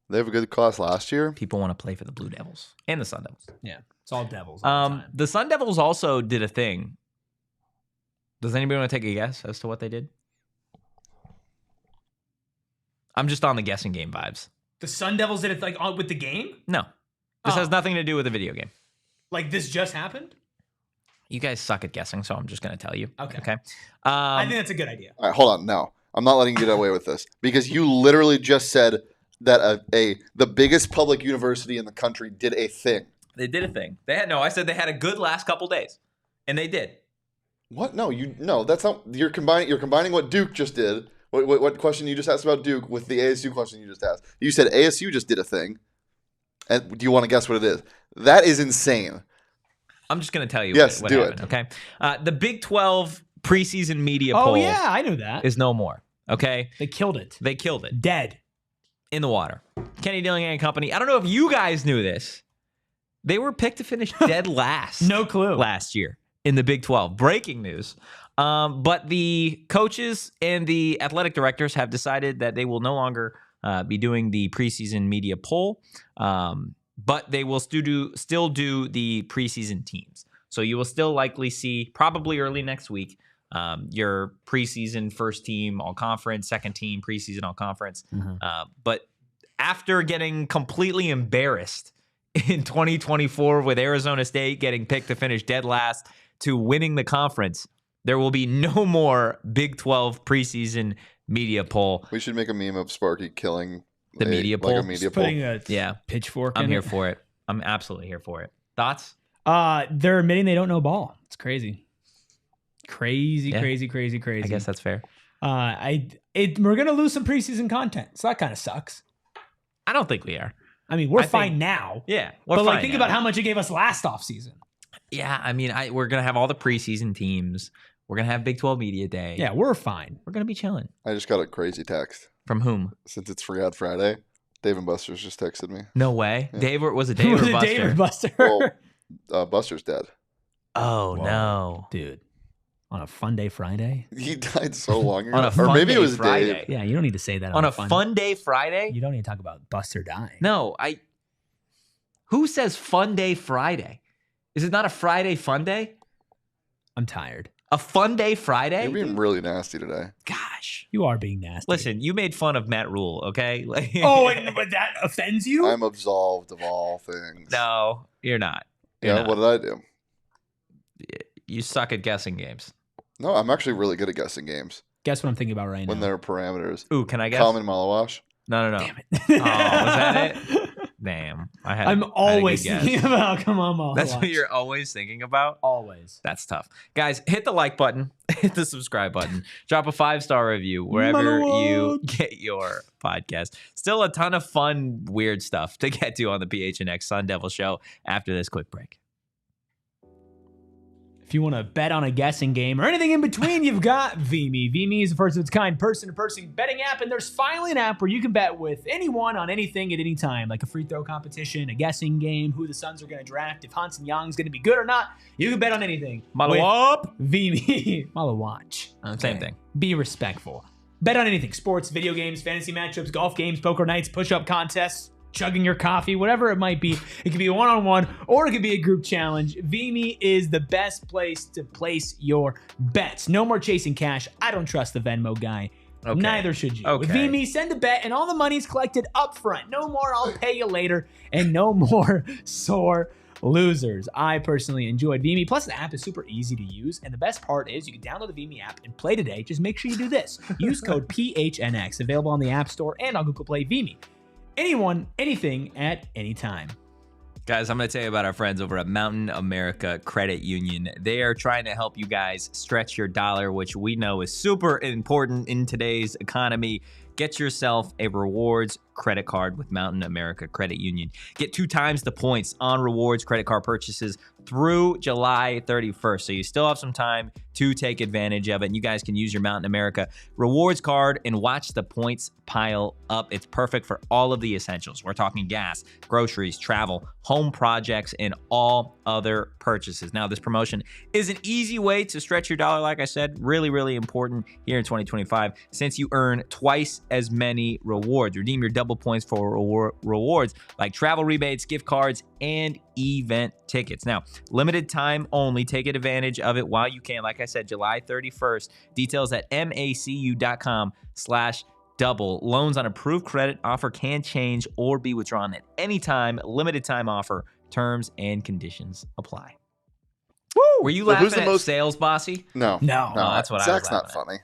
They have a good class last year. People want to play for the Blue Devils and the Sun Devils. Yeah, it's all Devils all the time. The Sun Devils also did a thing. Does anybody want to take a guess as to what they did? I'm just on the guessing game vibes. The Sun Devils did it with the game? No. This Oh. has nothing to do with the video game. Like this just happened? You guys suck at guessing, so I'm just going to tell you. Okay. Okay. I think that's a good idea. All right, hold on. No, I'm not letting you get away with this because you literally just said that the biggest public university in the country did a thing. They did a thing. I said they had a good last couple days, and they did. What? No, that's not. You're combining what Duke just did. What question you just asked about Duke with the ASU question you just asked. You said ASU just did a thing. And do you want to guess what it is? That is insane. I'm just going to tell you Yes, what do happened, okay? The Big 12 preseason media Oh, poll yeah, I knew that. is no more, okay? They killed it. They killed it. Dead. In the water. Kenny Dillingham and company. I don't know if you guys knew this. They were picked to finish dead last. No clue. Last year in the Big 12. Breaking news. But the coaches and the athletic directors have decided that they will no longer be doing the preseason media poll, but they will still do the preseason teams. So you will still likely see, probably early next week, your preseason first team all conference, second team preseason all conference. But after getting completely embarrassed in 2024 with Arizona State getting picked to finish dead last to winning the conference, there will be no more Big 12 preseason media poll. We should make a meme of Sparky killing the media poll. Like a media poll. Putting a pitchfork I'm in here it. for it. I'm absolutely here for it. Thoughts? They're admitting they don't know ball. It's crazy. Crazy. Yeah. I I guess that's fair. We're gonna lose some preseason content, so that kind of sucks. I don't think we are. I mean, we're I fine think- now. Yeah. But like, think about how much it gave us last offseason. Yeah, I mean, we're going to have all the preseason teams. We're going to have Big 12 Media Day. Yeah, we're fine. We're going to be chilling. I just got a crazy text. From whom? Since it's Free Ad Friday, Dave and Buster's just texted me. No way. Yeah. Dave, was it Dave Was or it Buster? Dave or Buster? Well, Buster's dead. Oh, Whoa. no. Dude, on a fun day Friday? He died so long ago. On a Or fun maybe day it was Friday. Dave. Yeah, you don't need to say that On a fun day Friday? You don't need to talk about Buster dying. No, Who says fun day Friday? Is it not a Friday fun day? I'm tired. A fun day Friday? You're being really nasty today. Gosh. You are being nasty. Listen, you made fun of Matt Rule, okay? Like, but that offends you? I'm absolved of all things. no, you're not. You're Yeah, not. what did I do? You suck at guessing games. No, I'm actually really good at guessing games Guess what I'm thinking about right when now? there are parameters. Ooh, can I guess? Common Malawash. No. Damn it. Oh, was that it? Damn. I'm always thinking about come on, Mom. That's what you're always thinking about? always. That's tough. Guys, hit the like button, hit the subscribe button, drop a 5-star review wherever you get your podcast. Still a ton of fun, weird stuff to get to on the PHNX Sun Devil show after this quick break. If you want to bet on a guessing game or anything in between, you've got VMe. VMe is a first of its kind person-to-person betting app, and there's finally an app where you can bet with anyone on anything at any time, like a free throw competition, a guessing game, who the Suns are going to draft, if Hansen Young's going to be good or not. You can bet on anything. Malo up. VMe. Malo watch. Same thing. Be respectful. Bet on anything. Sports, video games, fantasy matchups, golf games, poker nights, push-up contests, chugging your coffee, whatever it might be. It could be a one-on-one or it could be a group challenge. VMe is the best place to place your bets. No more chasing cash. I don't trust the Venmo guy. Okay. Neither should you. With Okay. VMe, send a bet and all the money's collected up front. No more I'll pay you later and no more sore losers. I personally enjoyed VMe. Plus, the app is super easy to use. And the best part is you can download the VMe app and play today. Just make sure you do this. Use code PHNX, available on the App Store and on Google Play. VMe. Anyone, anything, at any time. Guys, I'm going to tell you about our friends over at Mountain America Credit Union. They are trying to help you guys stretch your dollar, which we know is super important in today's economy. Get yourself a rewards credit card with Mountain America Credit Union. Get 2 times the points on rewards credit card purchases through July 31st. So you still have some time to take advantage of it. And you guys can use your Mountain America rewards card and watch the points pile up. It's perfect for all of the essentials. We're talking gas, groceries, travel, home projects, and all other purchases. Now, this promotion is an easy way to stretch your dollar. Like I said, really, really important here in 2025 since you earn twice as many rewards. Redeem your double points for rewards like travel rebates, gift cards, and event tickets. Now, limited time only. Take advantage of it while you can. Like I said, July 31st. Details at macu.com/double. Loans on approved credit offer can change or be withdrawn at any time. Limited time offer. Terms and conditions apply. Woo! Were you So who's laughing the at most- sales, Bossy? No. No. Oh, that's what I was Zach's not laughing at. funny.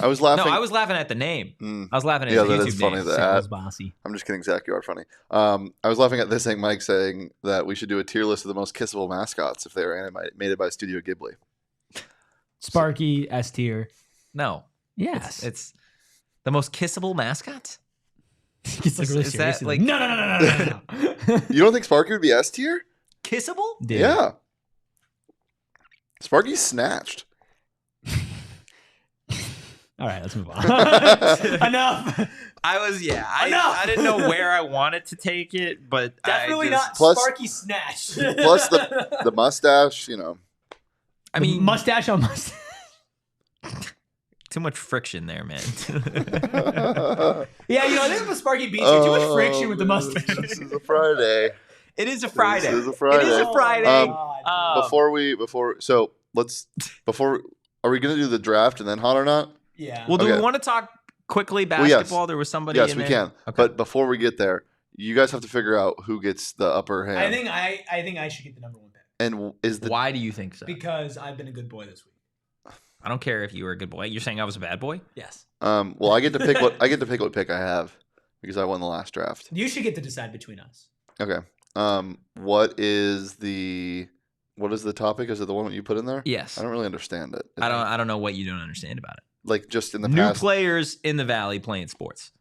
I was laughing. No, I was laughing at the name. Mm. I was laughing at Yeah, his that YouTube is funny name. that- Sales bossy. I'm just kidding, Zach. You are funny. I was laughing at This Ain't Mike saying that we should do a tier list of the most kissable mascots if they were animated by Studio Ghibli. Sparky, S tier. No. Yes. It's the most kissable mascot? It's like really Is serious. that, like- No. You don't think Sparky would be S tier? Kissable? Dude. Yeah. Sparky's snatched. All right, let's move on. Enough. I didn't know where I wanted to take it, but Definitely not Plus- Sparky Snatch. Plus the mustache, you know. I mean, mustache on mustache. too much friction there, man. Yeah, I think with Sparky Beats, too much friction with the mustache. This is a Friday. It is a Friday. This is a Friday. It is a Friday. Are we gonna do the draft and then hot or not? Yeah. Well, do Okay. we want to talk quickly Well, yes. basketball? There was somebody. Yes, in we there. can. Okay. But before we get there, you guys have to figure out who gets the upper hand. I think I should get the number 1 pick and is the Why do you think so? because I've been a good boy this week. I don't care if you were a good boy. You're saying I was a bad boy? Yes. well, I get to pick what pick I have because I won the last draft. You should get to decide between us. Okay. What is the topic? Is it the one that you put in there? Yes. I don't really understand it. I don't know what you don't understand about it. Like just in the New past. players in the Valley playing sports.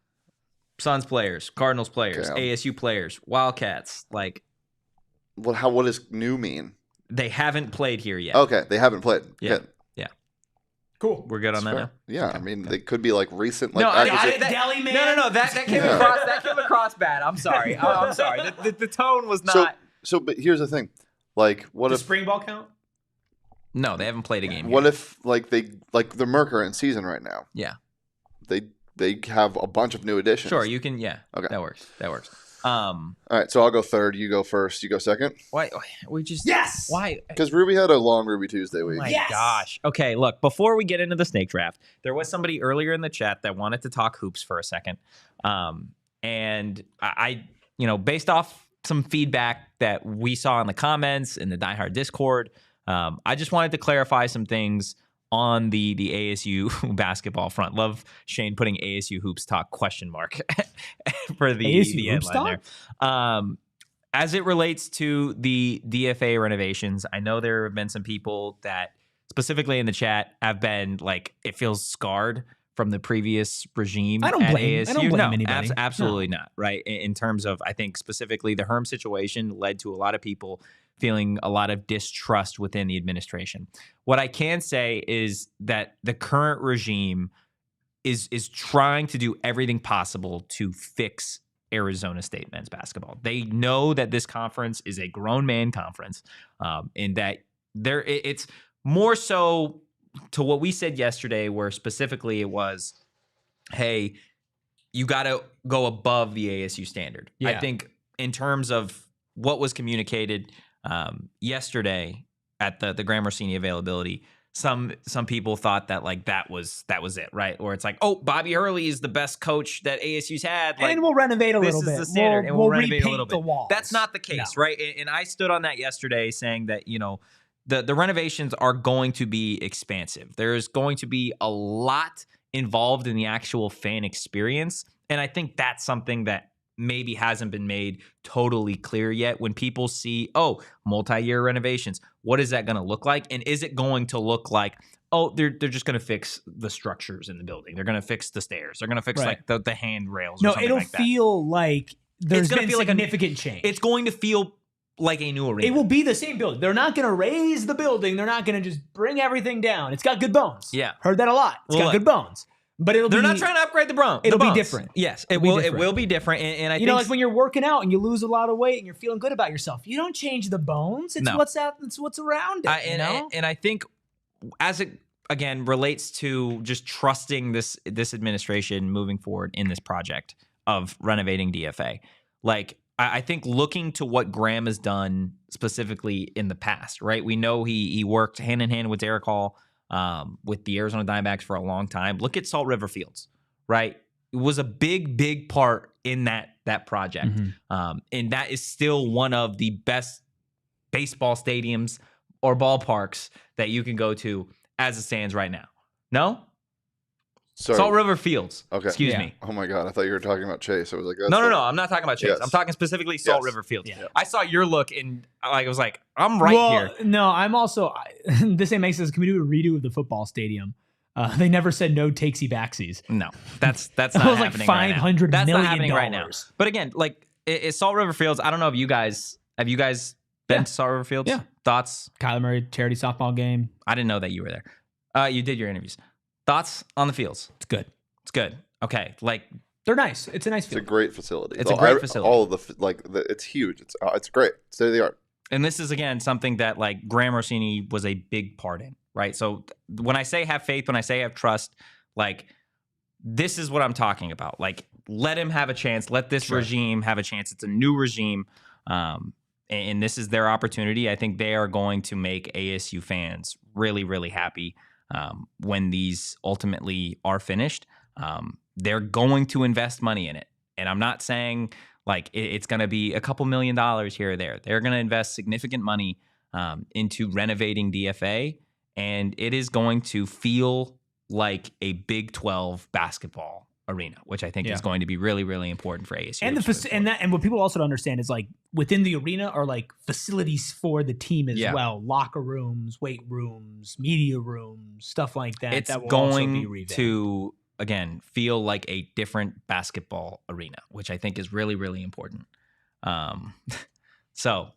Suns players, Cardinals players, Okay. ASU players, Wildcats. Like, What does new mean? they haven't played here yet. Okay, they haven't played. Yeah. Okay. Cool. We're good on that Fair. now? Yeah, Okay, I mean okay. they could be like recent. Like No, I acquisition- that- Deli man. No. That came Yeah. across. That came across bad. I'm sorry. I'm sorry. The tone was not. So, but here's the thing. Like, what Does if spring ball count? No, they haven't played a game. what yet. if like the Merc are in season right now? Yeah. They have a bunch of new additions. Sure, you can. Yeah. Okay. That works. All right, so I'll go third. You go first. You go second. Why we just Yes. why Because Ruby had a long Ruby Tuesday Oh week. my Yes. gosh. Okay, look, before we get into the snake draft, there was somebody earlier in the chat that wanted to talk hoops for a second. And I based off some feedback that we saw in the comments in the Die Hard Discord, I just wanted to clarify some things on the ASU basketball front. Love Shane putting ASU hoops talk question mark for the ASU hoops headline there. As it relates to the DFA renovations, I know there have been some people that specifically in the chat have been like, it feels scarred from the previous regime. I don't at blame- ASU. I don't blame no, anybody. absolutely not. Right. In terms of, I think specifically the Herm situation led to a lot of people feeling a lot of distrust within the administration. What I can say is that the current regime is trying to do everything possible to fix Arizona State men's basketball. They know that this conference is a grown man conference, and that it's more so to what we said yesterday, where specifically it was, hey, you got to go above the ASU standard. I Yeah. think in terms of what was communicated yesterday at the Gramercy availability, some people thought that like that was it, right? Or it's like, oh, Bobby Hurley is the best coach that ASU's had. Like, And we'll renovate a this little is bit. the standard, and we'll renovate a repaint little the bit. walls. That's not the case, right? And I stood on that yesterday saying that, the renovations are going to be expansive. There's going to be a lot involved in the actual fan experience. And I think that's something that maybe hasn't been made totally clear yet. When people see, oh, multi-year renovations, what is that going to look like? And is it going to look like, oh, they're just going to fix the structures in the building. They're going to fix the stairs. They're going to fix Right. like the handrails or No, something it'll like that. feel like there's gonna been feel like a- significant change. It's going to feel like a new arena. It will be the same building. They're not going to raise the building. They're not going to just bring everything down. It's got good bones. Yeah. Heard that a lot. It's Well, got good bones. But They're not trying to upgrade the bones. It'll be different. Yes, It'll be It different. will be different. And I you think know, like when you're working out and you lose a lot of weight and you're feeling good about yourself, you don't change the bones. It's No. what's out. It's what's around it. You know? and I think as it again relates to just trusting this administration moving forward in this project of renovating DFA, like I think looking to what Graham has done specifically in the past, right? We know he worked hand in hand with Derek Hall with the Arizona Diamondbacks for a long time. Look at Salt River Fields, right? It was a big part in that project. Mhm. And that is still one of the best baseball stadiums or ballparks that you can go to as it stands right now. No? Sorry. Salt River Fields. Okay. Excuse Yeah. me. Oh my god, I thought you were talking about Chase. I was like, that's No. not- I'm not talking about Chase. Yes. I'm talking specifically Salt Yes. River Fields. Yeah. I saw your look and I was like, I'm right well, here. No, I'm also. This makes this. Can we do a redo of the football stadium? They never said no takesy backsies. No, that's not That was like happening right now. $500 That's million not happening right now. But again, like it's Salt River Fields. I don't know if you guys been to Salt River Fields? Yeah. Thoughts? Kyler Murray charity softball game. I didn't know that you were there. You did your interviews. Thoughts on the fields? It's good. It's good. Okay, like They're nice. It's a nice field. It's a great facility. It's a great facility. All of it's huge. It's great. State of the art. and this is again something that like Graham Rossini was a big part in, right? So when I say have faith, when I say have trust, like this is what I'm talking about. Like let him have a chance. Let this regime have a chance. It's a new regime. And this is their opportunity. I think they are going to make ASU fans really, really happy when these ultimately are finished. They're going to invest money in it. And I'm not saying like it's going to be a couple $1 million here or there. They're going to invest significant money into renovating DFA. And it is going to feel like a Big 12 basketball arena, which I think is going to be really, really important for ASU. And what people also don't understand is like within the arena are like facilities for the team as well, locker rooms, weight rooms, media rooms, stuff like that. It's that will going also be to again feel like a different basketball arena, which I think is really, really important. So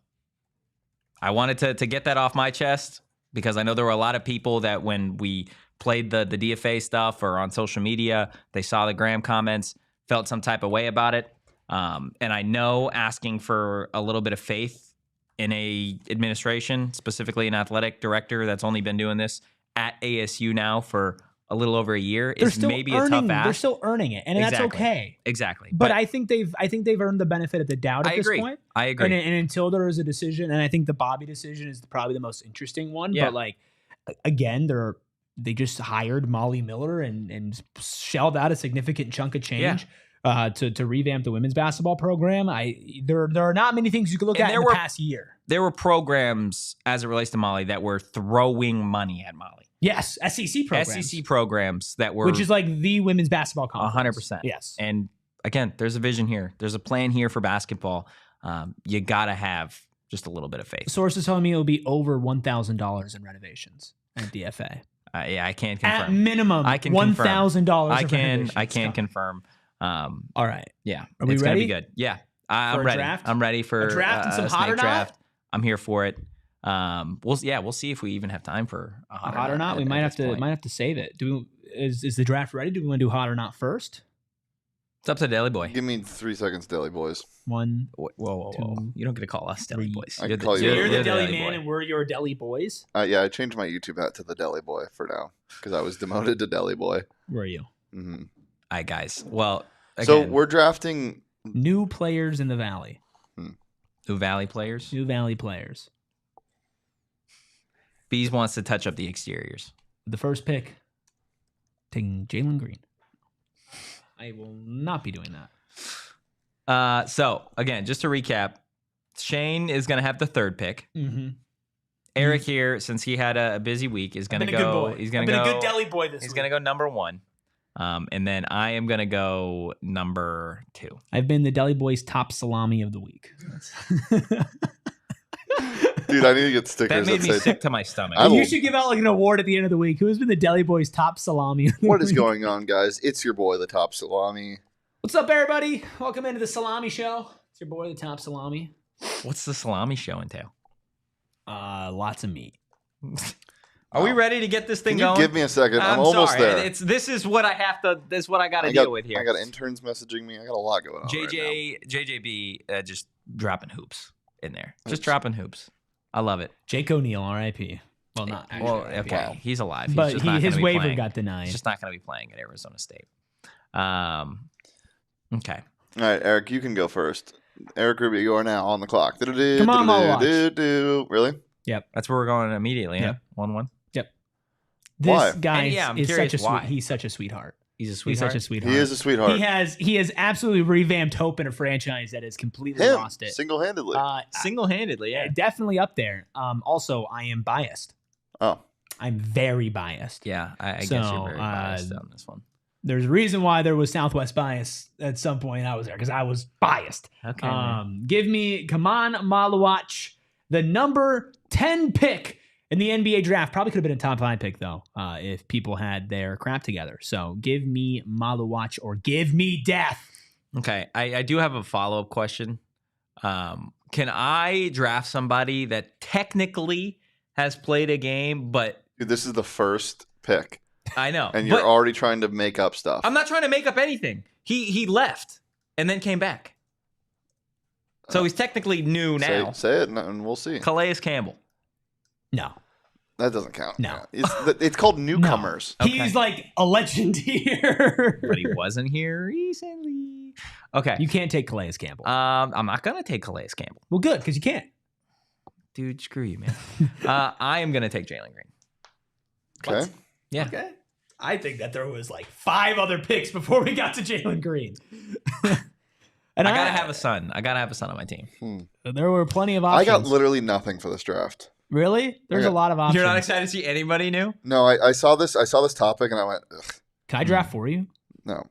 I wanted to get that off my chest because I know there were a lot of people that when we played the DFA stuff or on social media, they saw the Graham comments, felt some type of way about it. And I know asking for a little bit of faith in a administration, specifically an athletic director that's only been doing this at ASU now for a little over a year is maybe a tough ask. They're still earning it, and that's okay. Exactly. But I think they've earned the benefit of the doubt at this point. I agree. And until there is a decision, and I think the Bobby decision is probably the most interesting one. Yeah. But like again, they just hired Molly Miller and shelled out a significant chunk of change to revamp the women's basketball program. There are not many things you could look at in the past year. There were programs as it relates to Molly that were throwing money at Molly. Yes, SEC programs. SEC programs that were... Which is like the women's basketball conference. 100%. Yes. And again, there's a vision here. There's a plan here for basketball. You got to have just a little bit of faith. Sources tell me it'll be over $1,000 in renovations at DFA. Yeah, I can't confirm. At minimum, I can $1,000. I can confirm. All right. Yeah. Are we it's ready? Gonna be good. Yeah. I'm ready. Draft? I'm ready for a draft and some hot or draft. not. I'm here for it. We'll see if we even have time for a hot or not. We might have to save it. Is the draft ready? Do we want to do hot or not first? It's up to Deli Boy. Give me 3 seconds, Deli Boys. One. Whoa. You don't get to call us Deli Boys. I can call you. You're the Deli Man, and we're your Deli Boys. Yeah, I changed my YouTube hat to the Deli Boy for now because I was demoted to Deli Boy. Were you? Mm-hmm. All right, guys. Well, again, so we're drafting new players in the Valley. New Valley players. New Valley players. Bees wants to touch up the exteriors. The first pick, taking Jalen Green. I will not be doing that. So again, just to recap, Shane is going to have the third pick. Mm-hmm. Erik here, since he had a busy week, is going to go. Good boy. He's going to go. A good Deli Boy this week. He's going to go number 1, and then I am going to go number 2. I've been the Deli Boy's top salami of the week. Dude, I need to get stickers. That made me sick to my stomach. You should give out like an award at the end of the week. Who has been the Deli Boy's top salami? What is going on, guys? It's your boy, the Top Salami. What's up, everybody? Welcome into the Salami Show. It's your boy, the Top Salami. What's the salami show entail? Lots of meat. Are we ready to get this thing going? Give me a second. I'm almost there. This is what I have to. This is what I got to deal with here. I got interns messaging me. I got a lot going on. JJB just dropping hoops in there. Just dropping hoops. I love it. Jake O'Neal, R.I.P. Well, not actually. Well, okay, wow. He's alive. But his waiver got denied. He's just not going to be playing at Arizona State. Okay. All right, Erik, you can go first. Erik Rubio, you are now on the clock. Come on, Malawatch. Really? Yep. That's where we're going immediately. Yep. 1-1. Yep. Why? This guy is such a why. He's such a sweetheart. He's a sweetheart. He's such a sweetheart. He is a sweetheart. He has absolutely revamped hope in a franchise that has completely lost it. Single-handedly. Single-handedly, yeah. Definitely up there. Also, I am biased. Oh. I'm very biased. Yeah, I guess you're very biased on this one. There's a reason why there was Southwest bias at some point I was there, because I was biased. Okay. Give me Kaman Malawatch, the number 10 pick In the NBA draft, probably could have been a top 5 pick, though, if people had their crap together. So give me Maluach or give me death. Okay, I do have a follow-up question. Can I draft somebody that technically has played a game, but... Dude, this is the first pick. I know. And you're already trying to make up stuff. I'm not trying to make up anything. He left and then came back. So he's technically new now. Say it and we'll see. Calais Campbell. No. That doesn't count. No. It's called newcomers. No. Okay. He's like a legend here. But he wasn't here recently. Okay. You can't take Calais Campbell. I'm not going to take Calais Campbell. Well, good, because you can't. Dude, screw you, man. I am going to take Jalen Green. Okay. What? Yeah. Okay. I think that there was like 5 other picks before we got to Jalen Green. And I got to have a son. I got to have a son on my team. There were plenty of options. I got literally nothing for this draft. Really? There's a lot of options. You're not excited to see anybody new? No, I saw this topic and I went, ugh. Can I draft for you? No.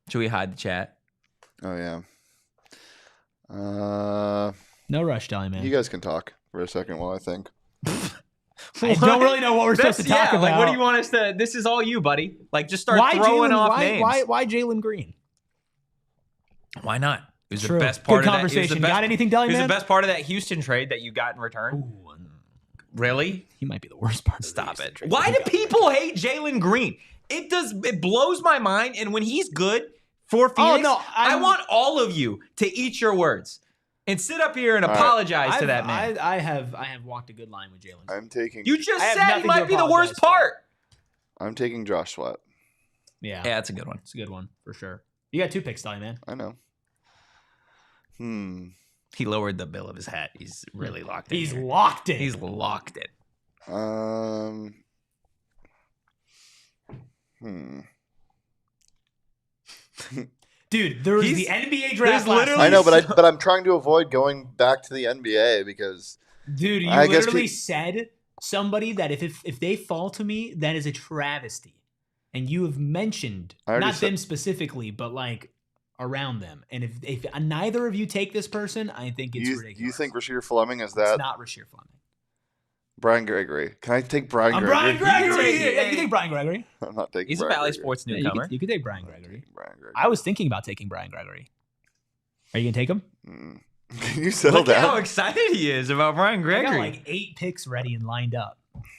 Should we hide the chat? Oh yeah. No rush, Deli Man. You guys can talk for a second while I think. I don't really know what we're supposed to talk about. Like, what do you want us to? This is all you, buddy. Like, just start throwing off names. Why Jalen Green? Why not? It was True. the best part Good of conversation. that. Got anything, Deli Man? It was the best part of that Houston trade that you got in return. Ooh, really? He might be the worst part. Stop it. Why do people hate Jalen Green? It blows my mind. And when he's good for Phoenix, I want all of you to eat your words and sit up here and apologize to that man. I have walked a good line with Jalen. I'm taking. You just said he might be the worst part. I'm taking Josh Sweat. Yeah, that's a good one. It's a good one for sure. You got 2 picks, Deli Man. I know. He lowered the bill of his hat. He's really locked in. He's locked in. He's locked in. Dude, there was the NBA draft last night. I know, but I'm trying to avoid going back to the NBA because. Dude, you literally said somebody that if they fall to me, that is a travesty. And you have mentioned not them specifically, but like around them. And if neither of you take this person, I think it's ridiculous. You think Rasheer Fleming is that? It's not Rasheer Fleming. Brian Gregory. Can I take Brian Gregory? Brian Gregory. You can take Brian Gregory. I'm not taking. He's a Valley Sports newcomer. You can take Brian Gregory. I was thinking about taking Brian Gregory. Are you gonna take him? Can you settle down? Look how excited he is about Brian Gregory. I got like 8 picks ready and lined up.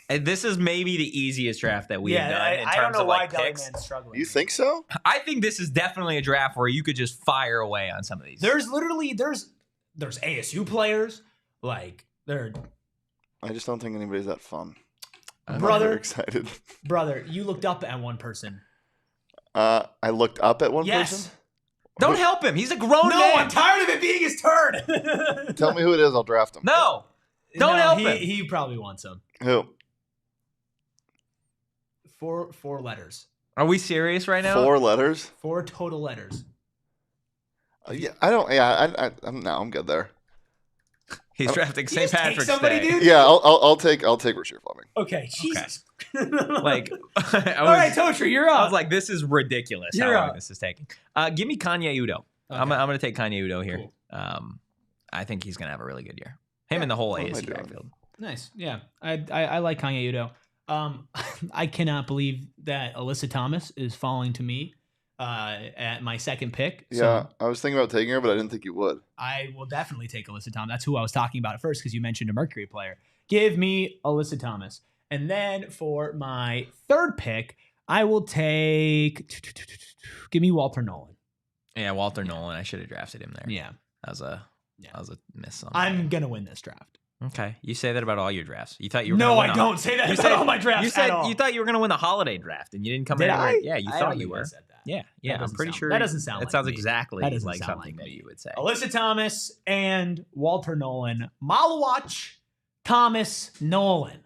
And this is maybe the easiest draft that we've done in terms of like picks. You think so? I think this is definitely a draft where you could just fire away on some of these. There's ASU players like they're. I just don't think anybody's that fun. I'm very excited. Brother, you looked up at one person. I looked up at one person? Don't help him. He's a grown man. No, I'm tired of it being his turn. Tell me who it is. I'll draft him. No. Don't help him. He probably wants him. Who? 4 letters. Are we serious right now? 4 letters? 4 total letters. Yeah, I don't. Yeah, I'm good there. He's drafting St. Patrick's Day. Dude? Yeah, I'll take Rasheer Fleming. Okay, Jesus. Like, all right, Totri, you're up. I was like, this is ridiculous. How long this is taking? Give me Kanye Udoh. Okay. I'm going to take Kanye Udoh here. Cool. I think he's going to have a really good year. Him and the whole ASU backfield. Nice. Yeah, I like Kanye Udoh. I cannot believe that Alyssa Thomas is falling to me at my second pick. Yeah, I was thinking about taking her, but I didn't think you would. I will definitely take Alyssa Thomas. That's who I was talking about at first because you mentioned a Mercury player. Give me Alyssa Thomas. And then for my third pick, I will take... Give me Walter Nolan. Yeah, Walter Nolan. I should have drafted him there. Yeah. That was a miss on I'm going to win this draft. Okay. You say that about all your drafts. You thought you were No, I don't say that about all my drafts. You said you thought you were going to win the holiday draft, and you didn't come Did anywhere. I? Yeah, you thought you were. Said that. Yeah. I'm pretty sure that doesn't sound. It like sounds me. exactly that like something like that you would say. Alyssa Thomas and Walter Nolan. Maluach, Thomas, Nolan.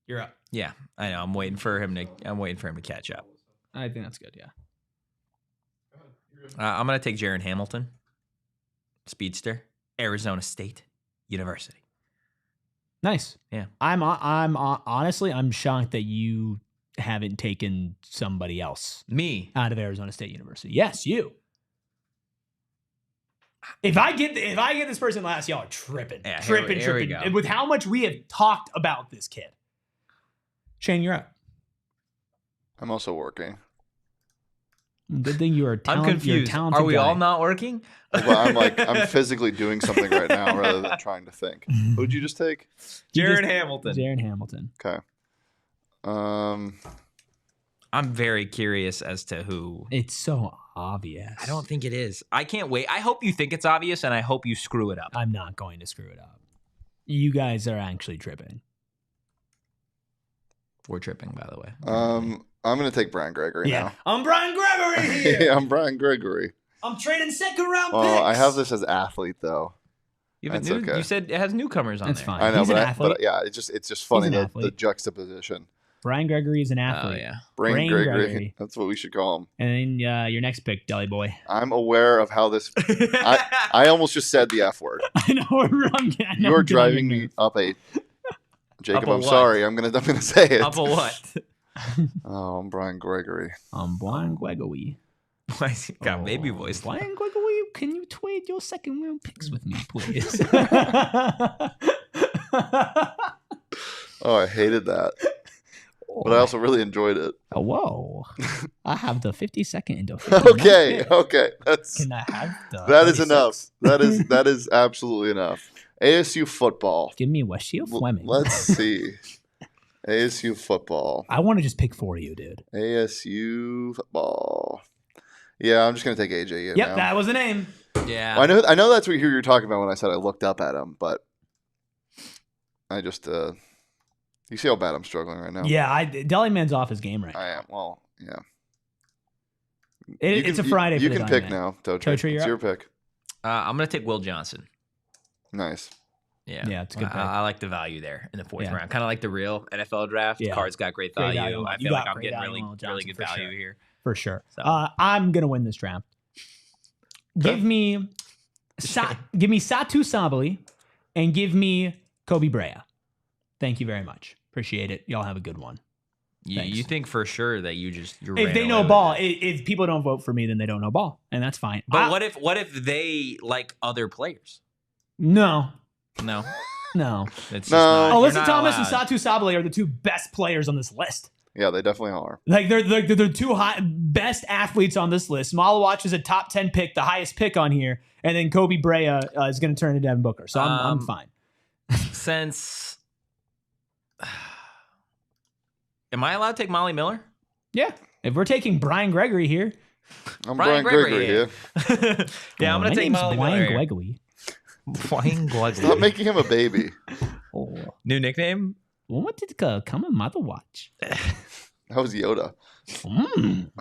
You're up. Yeah, I know. I'm waiting for him to catch up. I think that's good. Yeah. I'm gonna take Jaron Hamilton, speedster, Arizona State University. Nice. Yeah. I'm honestly I'm shocked that you haven't taken somebody else. Me out of Arizona State University. Yes, you. If I get this person last, y'all are tripping. Yeah, tripping. here we go. And with how much we have talked about this kid. Shane, you're up. I'm also working. Good thing you are talented. I'm confused. Are we all not working? Well, I'm physically doing something right now rather than trying to think. Who'd you just take? Jaron Hamilton. Jaron Hamilton. Okay. I'm very curious as to who. It's so obvious. I don't think it is. I can't wait. I hope you think it's obvious, and I hope you screw it up. I'm not going to screw it up. You guys are actually tripping. We're tripping, by the way. I'm going to take Brian Gregory now. I'm Brian Gregory here. Yeah, I'm Brian Gregory. I'm trading second round picks. Well, I have this as athlete though. That's okay. You said it has newcomers on That's there. fine. I know, He's an athlete. but yeah, it's just funny an the juxtaposition. Brian Gregory is an Oh, athlete. yeah. Brian Gregory. Gregory. That's what we should call him. And then your next pick, Deli Boy. I'm aware of how this. I almost just said the F word. I know we're wrong. You are driving me up a. Jacob, Up a I'm what? sorry. I'm gonna say it. Up a what? Oh, I'm Brian Gregory. I'm Brian Gregory. Why has he got baby voice? Brian Gregory, can you trade your second round picks with me, please? Oh, I hated that, but I also really enjoyed it. Oh, whoa. I have the 52nd and the 59th Okay, pick. okay, Can I have the that is 36th? enough. That is absolutely enough. ASU football. Give me Washio Fleming. Let's see. ASU football. I want to just pick for you, dude. ASU football. Yeah, I'm just gonna take AJ. Yep, that was the name. Yeah. Well, I know that's what you're talking about when I said I looked up at him, but I just you see how bad I'm struggling right now. Yeah, Deli Man's off his game right now. I am. Well, yeah. It's a Friday. You for the can pick Deli Man. now, Totri. Totri, It's you're your pick. I'm going to take Will Johnson. Nice. Yeah, it's a good pick. I like the value there in the fourth Yeah. round. Kind of like the real NFL draft. Yeah. Card's got great Great value. value. I You feel like got I'm great getting value really, on Will really Johnson good for value sure. here. For sure. So. I'm gonna win this draft. Give me Satu Sabali and give me Kobe Brea. Thank you very much. Appreciate it. Y'all have a good one. You think for sure that you're If they know ball, if people don't vote for me, then they don't know ball, and that's fine. But what if they like other players? No. No. No. It's just No. not, you're Alyssa not Thomas allowed. and Satu Sabali are the two best players on this list. Yeah, they definitely are. Like they're the two best athletes on this list. Malawatch is a top 10 pick, the highest pick on here, and then Kobe Brea is going to turn into Devin Booker. So I'm fine. Since am I allowed to take Molly Miller? Yeah. If we're taking Brian Gregory here, I'm Brian Gregory here. Yeah, I'm my gonna take name's Molly Brian Miller. Gregory. Brian Gregory. Stop making him a baby. Oh, New nickname? what did come on Mother Watch? That was Yoda.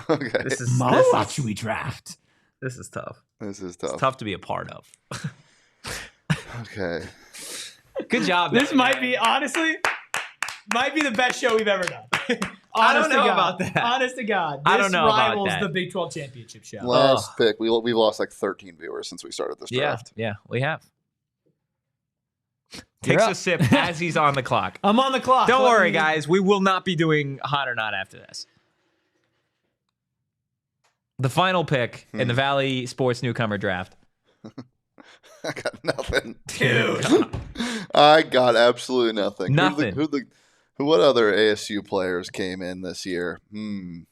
Okay. This is Mother Watch we draft. This is tough. This is It's tough. tough to be a part of. Okay. Good job. This man. might be the best show we've ever done. I don't Honest to know God. about that. Honest to God. I This don't know about rivals that. the Big 12 championship show. Last pick. We've lost like 13 viewers since we started this Yeah, draft. yeah, we have. You're Takes up. a sip as he's on the clock. I'm on the clock. Don't Let worry, me- guys. We will not be doing hot or not after this. The final pick in the Valley Sports Newcomer Draft. I got nothing. Dude. I got absolutely nothing. Nothing. What other ASU players came in this year?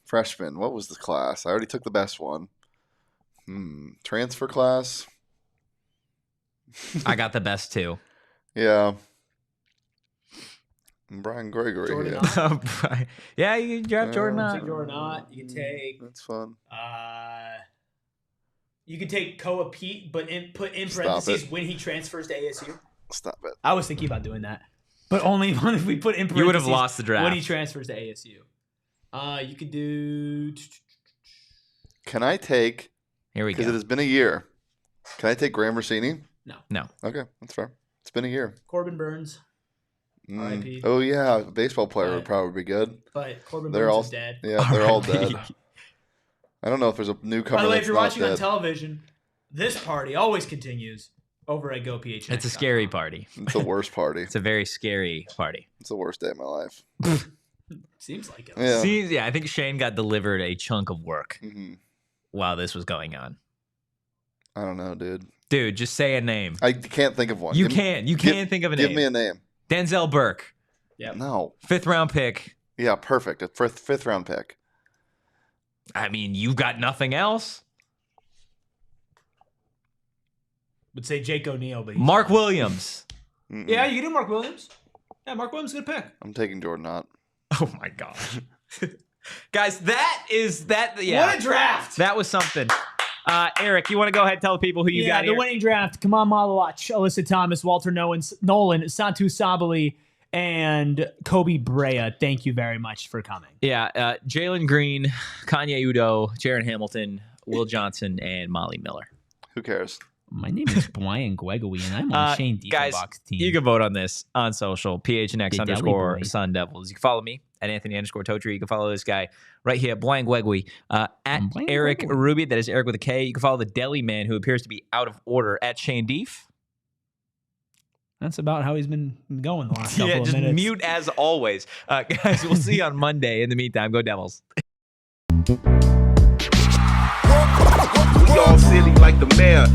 Freshman. What was the class? I already took the best one. Transfer class. I got the best two. Yeah. Brian Gregory. Jordan Yeah. Yeah, you can draft Jordan. You Ott. can take Jordan Ott. You can take. That's fun. You can take Koa Pete, but put in Stop parentheses it. when he transfers to ASU. Stop it. I was thinking about doing that, but only if we put in parentheses. You would have lost the draft. when he transfers to ASU. You could do. Can I take, Here we because it go. has been a year, can I take Graham Rossini? No. Okay, that's fair. It's been a year. Corbin Burns, R.I.P. Oh, yeah. A baseball player would Right. probably be good. but Corbin They're Burns all is dead. Yeah, they're all R.I.P. dead. I don't know if there's a newcomer By the way, if that's you're not watching on dead. television, this party always continues over at Go PHNX. It's a scary party. It's the worst party. It's a very scary party. It's the worst day of my life. Seems like it. Yeah. I think Shane got delivered a chunk of work Mhm. while this was going on. I don't know, dude. Dude, just say a name. I can't think of one. You can't think of a name. Give me a name. Denzel Burke. Yep. No. 5th round pick. Yeah, perfect. A fifth round pick. I mean, you've got nothing else. Would say Jake O'Neal, but Mark Williams. Mm-mm. yeah, you can do Mark Williams. Yeah, Mark Williams is a good pick. I'm taking Jordan Ott. Oh my gosh. Guys, yeah. What a draft! That was something. Erik, you want to go ahead and tell the people who you got the here? winning draft. Kamal Malawach, Alyssa Thomas, Walter Nolan, Santu Sabali, and Kobe Brea. Thank you very much for coming. Yeah, Jalen Green, Kanye Udo, Jaron Hamilton, Will Johnson, and Molly Miller. Who cares? My name is Brian Gregory, and I'm on Shane guys, Dieffenbach's team. you can vote on this on social, PHNX The Deli _ Boy. Sun Devils. You can follow me at Anthony _Totri. You can follow this guy right here, Brian Gregory, at Brian Erik Gregory. Ruby. That is Erik with a K. You can follow the Deli Man, who appears to be out of order, at Shane Dief. That's about how he's been going the last couple Yeah, of just minutes. mute as always. Guys, we'll see you on Monday. In the meantime, go Devils. We all silly like the mayor.